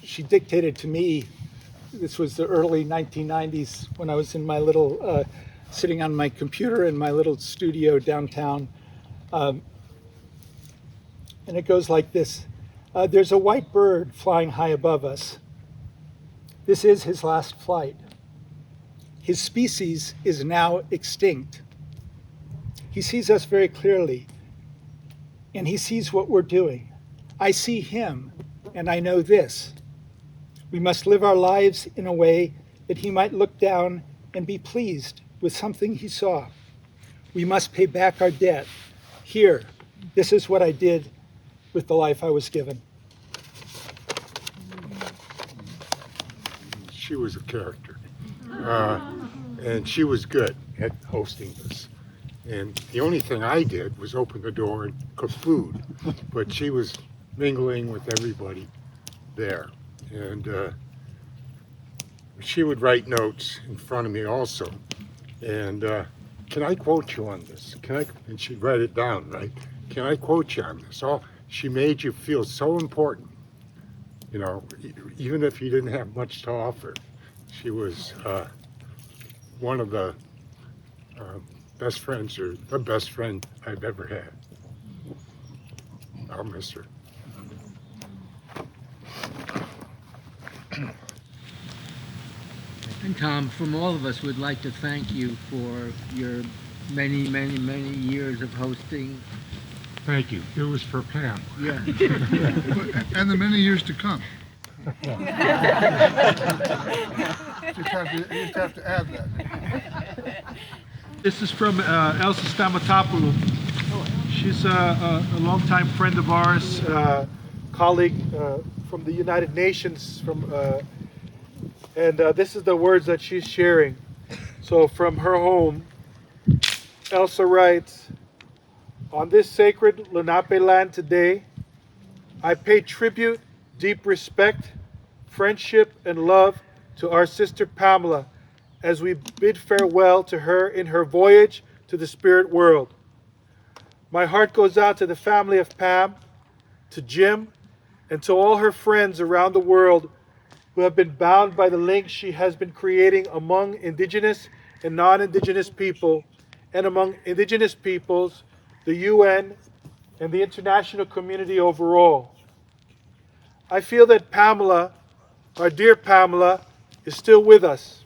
she dictated to me. This was the early 1990s when I was in my little, sitting on my computer in my little studio downtown. And it goes like this. There's a white bird flying high above us. This is his last flight. His species is now extinct. He sees us very clearly, and he sees what we're doing. I see him, and I know this. We must live our lives in a way that he might look down and be pleased with something he saw. We must pay back our debt. Here, this is what I did with the life I was given. She was a character, and she was good at hosting this. And the only thing I did was open the door and cook food, but she was mingling with everybody there. And she would write notes in front of me also. And can I quote you on this? And she'd write it down, right? Can I quote you on this? She made you feel so important, you know, even if you didn't have much to offer. She was one of the best friends, or the best friend I've ever had. I'll miss her. And Tom, from all of us, we'd like to thank you for your many, many, many years of hosting. Thank you. It was for Pam. Yeah. And the many years to come. Just have to add that. This is from Elsa Stamatopoulou. She's a longtime friend of ours, colleague from the United Nations. And this is the words that she's sharing. So from her home, Elsa writes, on this sacred Lenape land today, I pay tribute, deep respect, friendship, and love to our sister Pamela as we bid farewell to her in her voyage to the spirit world. My heart goes out to the family of Pam, to Jim, and to all her friends around the world who have been bound by the links she has been creating among indigenous and non-indigenous people and among indigenous peoples, the UN, and the international community overall. I feel that Pamela, our dear Pamela, is still with us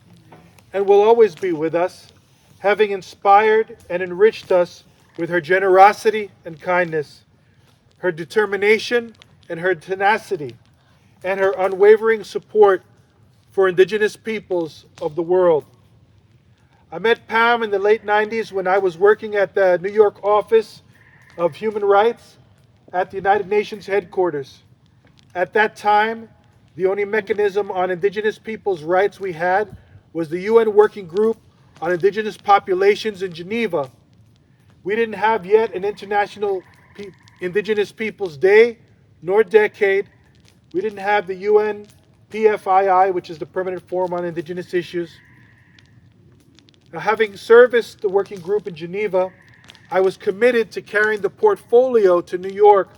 and will always be with us, having inspired and enriched us with her generosity and kindness, her determination and her tenacity, and her unwavering support for indigenous peoples of the world. I met Pam in the late 90s when I was working at the New York office of Human Rights at the United Nations headquarters. At that time, the only mechanism on indigenous peoples' rights we had was the UN Working Group on Indigenous Populations in Geneva. We didn't have yet an International Indigenous Peoples Day nor decade. We didn't have the UN PFII, which is the Permanent Forum on Indigenous Issues. Now, having serviced the working group in Geneva, I was committed to carrying the portfolio to New York,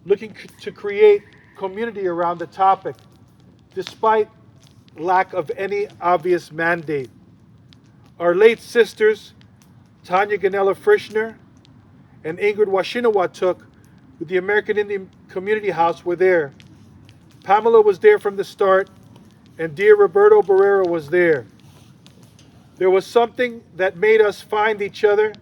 looking to create community around the topic, despite lack of any obvious mandate. Our late sisters, Tanya Ganella Frischner and Ingrid Washinawatuk, with the American Indian Community House, were there. Pamela was there from the start, and dear Roberto Barrera was there. There was something that made us find each other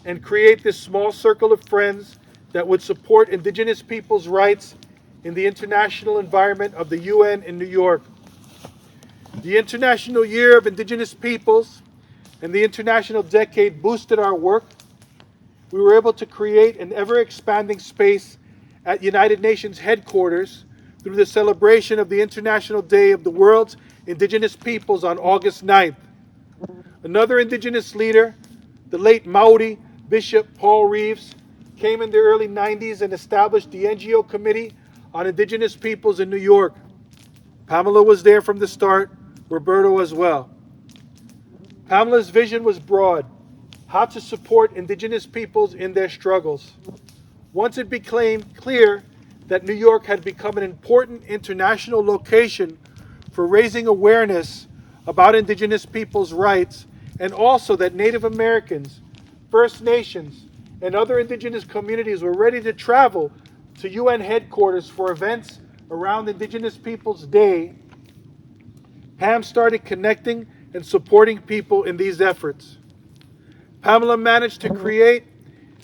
and create this small circle of friends that would support indigenous peoples' rights in the international environment of the UN in New York. The International Year of Indigenous Peoples and the International Decade boosted our work. We were able to create an ever-expanding space at United Nations headquarters through the celebration of the International Day of the World's Indigenous Peoples on August 9th. Another indigenous leader, the late Maori Bishop Paul Reeves, came in the early 90s and established the NGO Committee on Indigenous Peoples in New York. Pamela was there from the start, Roberto as well. Pamela's vision was broad, how to support indigenous peoples in their struggles. Once it became clear that New York had become an important international location for raising awareness about indigenous peoples' rights, and also that Native Americans, First Nations, and other indigenous communities were ready to travel to UN headquarters for events around Indigenous Peoples Day, Pam started connecting and supporting people in these efforts. Pamela managed to create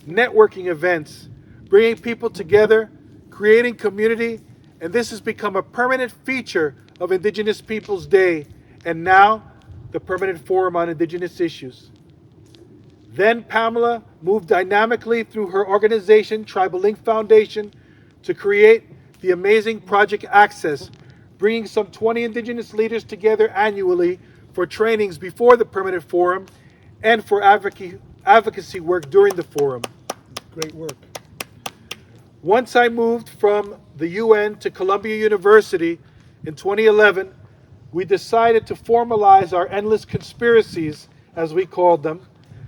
networking events, bringing people together, creating community, and this has become a permanent feature of Indigenous Peoples Day, and now the Permanent Forum on Indigenous Issues. Then Pamela moved dynamically through her organization, Tribal Link Foundation, to create the amazing Project Access, bringing some 20 indigenous leaders together annually for trainings before the Permanent Forum and for advocacy work during the forum. Great work. Once I moved from the UN to Columbia University in 2011, we decided to formalize our endless conspiracies, as we called them,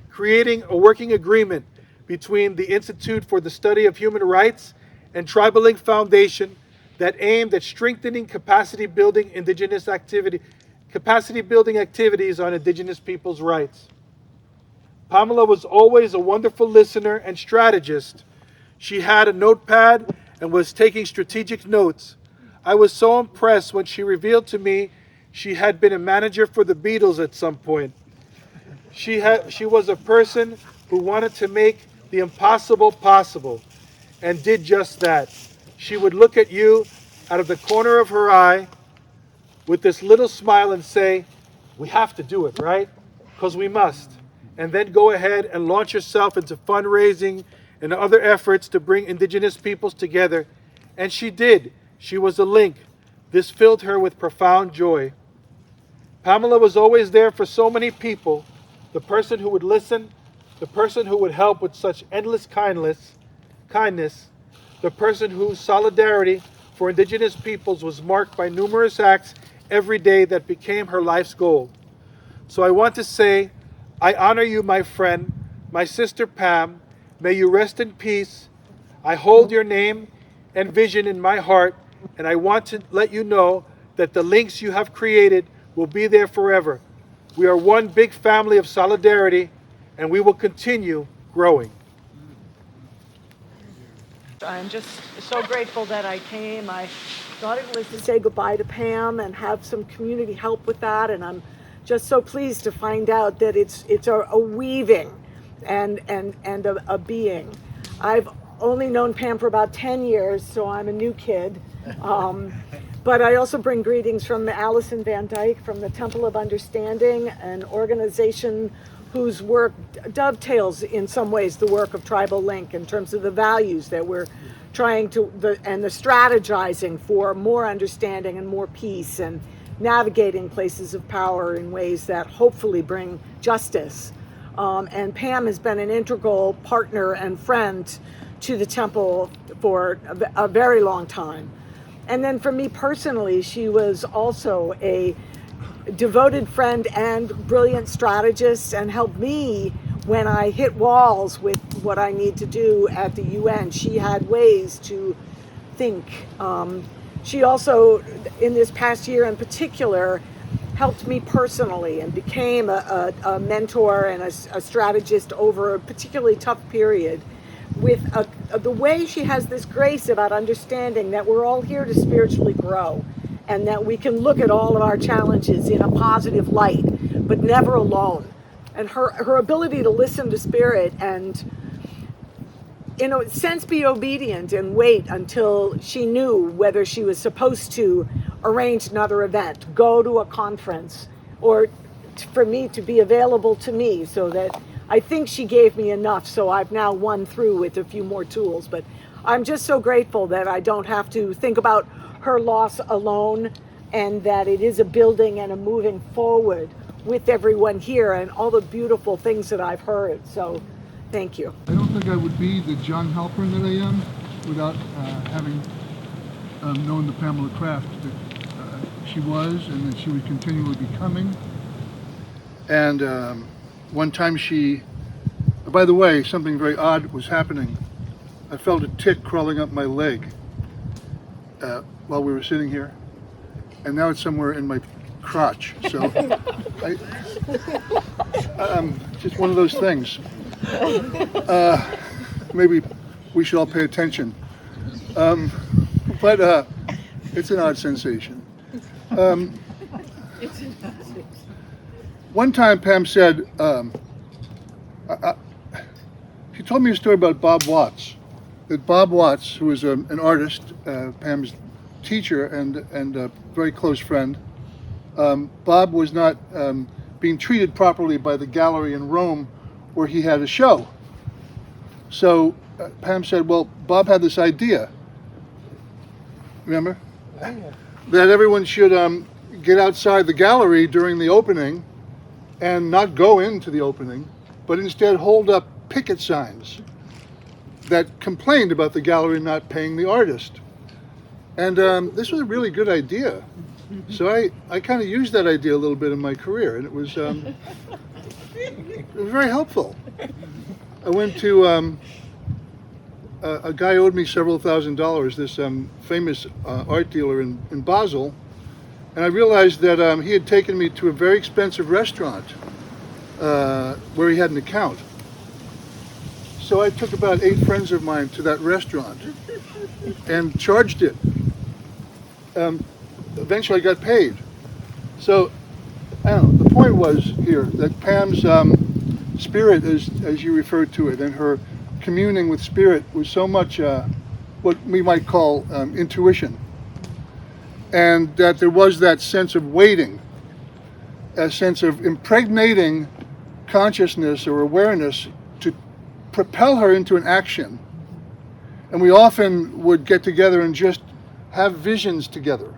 creating a working agreement between the Institute for the Study of Human Rights and Tribal Link Foundation that aimed at strengthening capacity building activities on indigenous people's rights. Pamela was always a wonderful listener and strategist. She had a notepad and was taking strategic notes. I was so impressed when she revealed to me she had been a manager for the Beatles at some point. She was a person who wanted to make the impossible possible, and did just that. She would look at you out of the corner of her eye with this little smile and say, "We have to do it, right? Because we must." And then go ahead and launch yourself into fundraising and other efforts to bring indigenous peoples together. And she did. She was a link. This filled her with profound joy. Pamela was always there for so many people, the person who would listen, the person who would help with such endless kindness, the person whose solidarity for indigenous peoples was marked by numerous acts every day that became her life's goal. So I want to say, I honor you, my friend, my sister Pam. May you rest in peace. I hold your name and vision in my heart, and I want to let you know that the links you have created will be there forever. We are one big family of solidarity, and we will continue growing. I'm just so grateful that I came. I thought it was to say goodbye to Pam and have some community help with that, and I'm just so pleased to find out that it's a weaving and a being. I've only known Pam for about 10 years, so I'm a new kid. But I also bring greetings from Allison Van Dyke from the Temple of Understanding, an organization whose work dovetails in some ways the work of Tribal Link in terms of the values that we're trying to, and the strategizing for more understanding and more peace and navigating places of power in ways that hopefully bring justice. And Pam has been an integral partner and friend to the temple for a very long time. And then for me personally, she was also a devoted friend and brilliant strategist, and helped me when I hit walls with what I need to do at the UN. She had ways to think. She also, in this past year in particular, helped me personally and became a mentor and a strategist over a particularly tough period, with the way she has this grace about understanding that we're all here to spiritually grow, and that we can look at all of our challenges in a positive light, but never alone. And her ability to listen to spirit and, in a sense, be obedient and wait until she knew whether she was supposed to arrange another event, go to a conference, or for me to be available to me, so that I think she gave me enough, so I've now won through with a few more tools. But I'm just so grateful that I don't have to think about her loss alone, and that it is a building and a moving forward with everyone here and all the beautiful things that I've heard. So thank you. I don't think I would be the John Halpern that I am without having known the Pamela Kraft that she was and that she was continually becoming. And one time by the way, something very odd was happening. I felt a tick crawling up my leg while we were sitting here, and now it's somewhere in my crotch. So just one of those things. Maybe we should all pay attention. But it's an odd sensation. One time Pam said, she told me a story about Bob Watts. That Bob Watts, who was an artist, Pam's teacher and a very close friend, Bob was not being treated properly by the gallery in Rome where he had a show. So Pam said, well, Bob had this idea, remember? That everyone should get outside the gallery during the opening and not go into the opening, but instead hold up picket signs that complained about the gallery not paying the artist. And this was a really good idea. So I kind of used that idea a little bit in my career, and it was very helpful. I went to a guy owed me several $1,000s, this famous art dealer in Basel, and I realized that he had taken me to a very expensive restaurant where he had an account. So I took about 8 friends of mine to that restaurant and charged it. Eventually I got paid. So, I don't know, the point was here that Pam's spirit, as you referred to it, and her communing with spirit was so much what we might call intuition. And that there was that sense of waiting, a sense of impregnating consciousness or awareness to propel her into an action. And we often would get together and just have visions together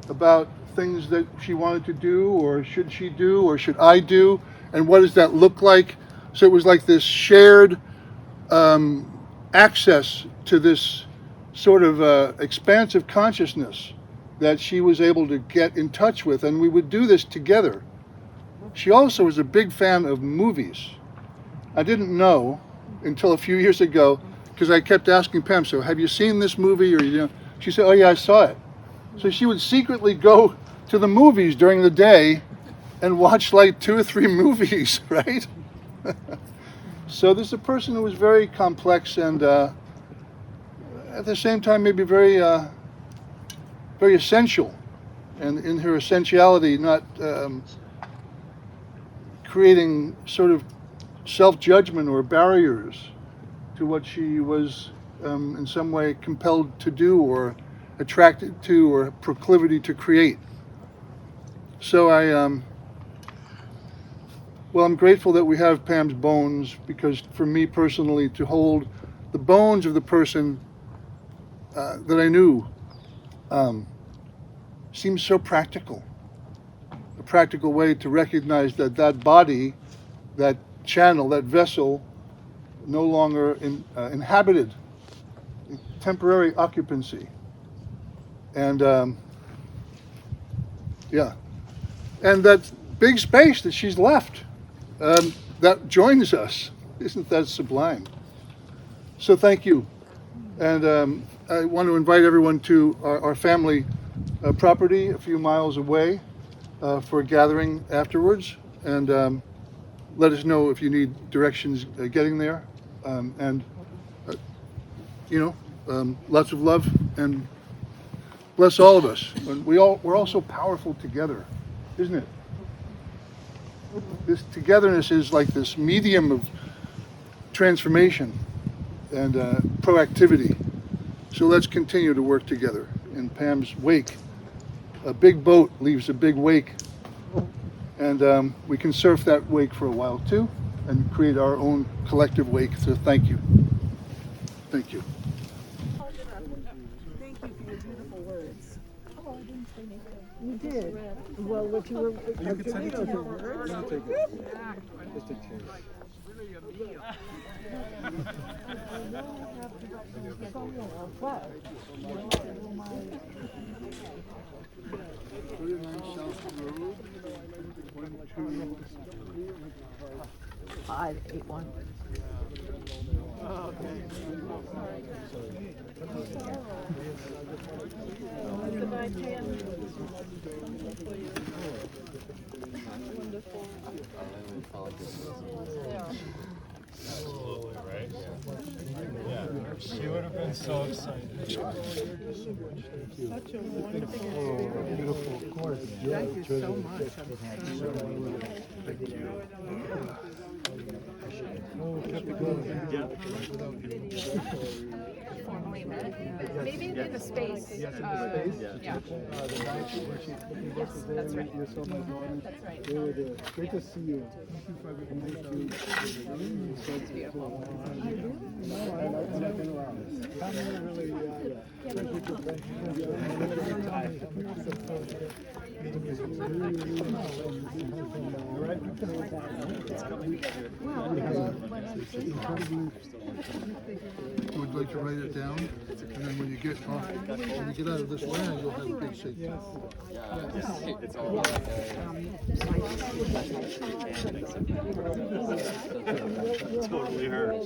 about things that she wanted to do, or should she do, or should I do, and what does that look like? So it was like this shared access to this sort of expansive consciousness that she was able to get in touch with, and we would do this together. She also was a big fan of movies. I didn't know until a few years ago, because I kept asking Pam, so have you seen this movie? Or, you know, she said, oh yeah, I saw it. So she would secretly go to the movies during the day and watch like 2 or 3 movies, right? So this is a person who was very complex and at the same time maybe very very essential, and in her essentiality not creating sort of self-judgment or barriers to what she was in some way compelled to do or attracted to or proclivity to create. So I'm grateful that we have Pam's bones, because for me personally, to hold the bones of the person that I knew seems so practical. A practical way to recognize that that body, that channel, that vessel, no longer inhabited, temporary occupancy. And and that big space that she's left, that joins us. Isn't that sublime? So thank you. And I want to invite everyone to our family property a few miles away for a gathering afterwards. And let us know if you need directions getting there. Lots of love, and bless all of us. And we're all so powerful together, isn't it? This togetherness is like this medium of transformation and proactivity. So let's continue to work together in Pam's wake. A big boat leaves a big wake, and we can surf that wake for a while too and create our own collective wake. So thank you. Thank you. Thank you for your beautiful words. Oh, I didn't say anything. You did. Well, what you were. You could send it to your words. I'll take it. Just in case. Five, 8, 1. Absolutely, right? Yeah. She would have been so excited. Such a wonderful Beautiful, of course. Thank you so much. Thank you. Formally met. Maybe in the space. Yes, in the space. Yeah. The night where she Yes, that's right. you saw my daughters. That's right. They were there. Great to see you. Thank you for everything. It's beautiful. And I've been around. Pamela really, thank you for You would like to write it down, and then when you get off, when you get out of this land, you'll have a big signature. It's all Totally her. We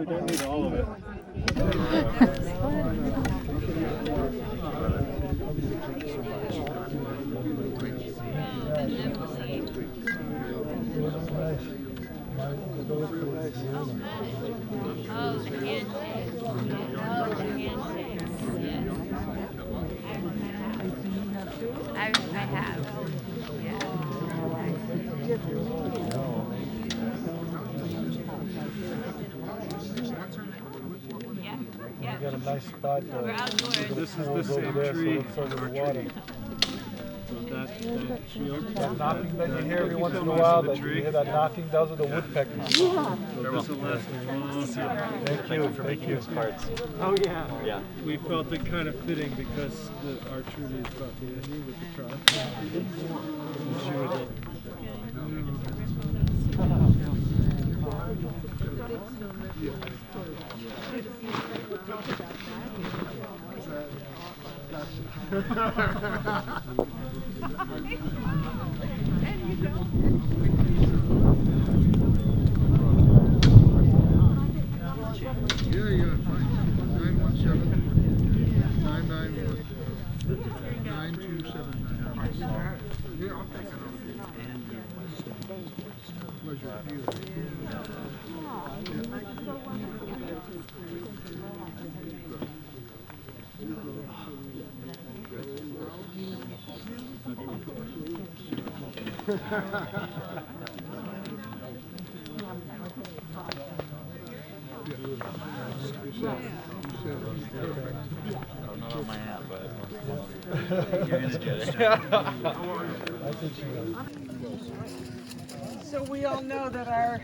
don't need all of it. Oh, the handshake. Oh, the handshake. Yes. I have. Yeah. We got a nice spot. We're outdoors. This is the same there, tree. so it's over the water. That shield. That knocking that you hear every once in a while, that you hear that knocking, those are the woodpeckers. Yeah. This will last a long time. Thank you for making these parts. Oh yeah. Yeah. We felt it kind of fitting because our true needs brought the Andy with the truck. And she was And you don't. Not on my app, but you're gonna get it. So we all know that our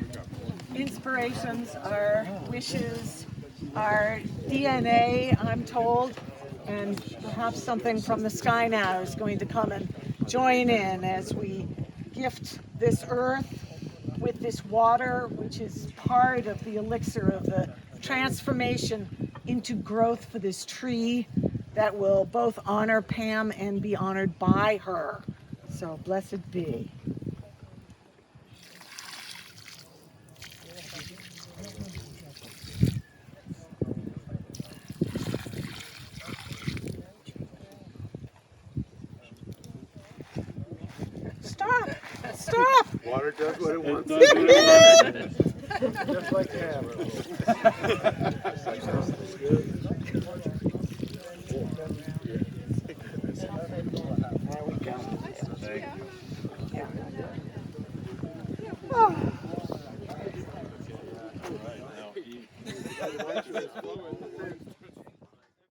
inspirations, our wishes, our DNA, I'm told, and perhaps something from the sky now is going to come and join in as we gift this earth with this water, which is part of the elixir of the transformation into growth for this tree that will both honor Pam and be honored by her. So blessed be. Stop! Stop! Water does what it wants. Just like Pam. There we go. Thank you. Yeah. Oh. All right, now eat.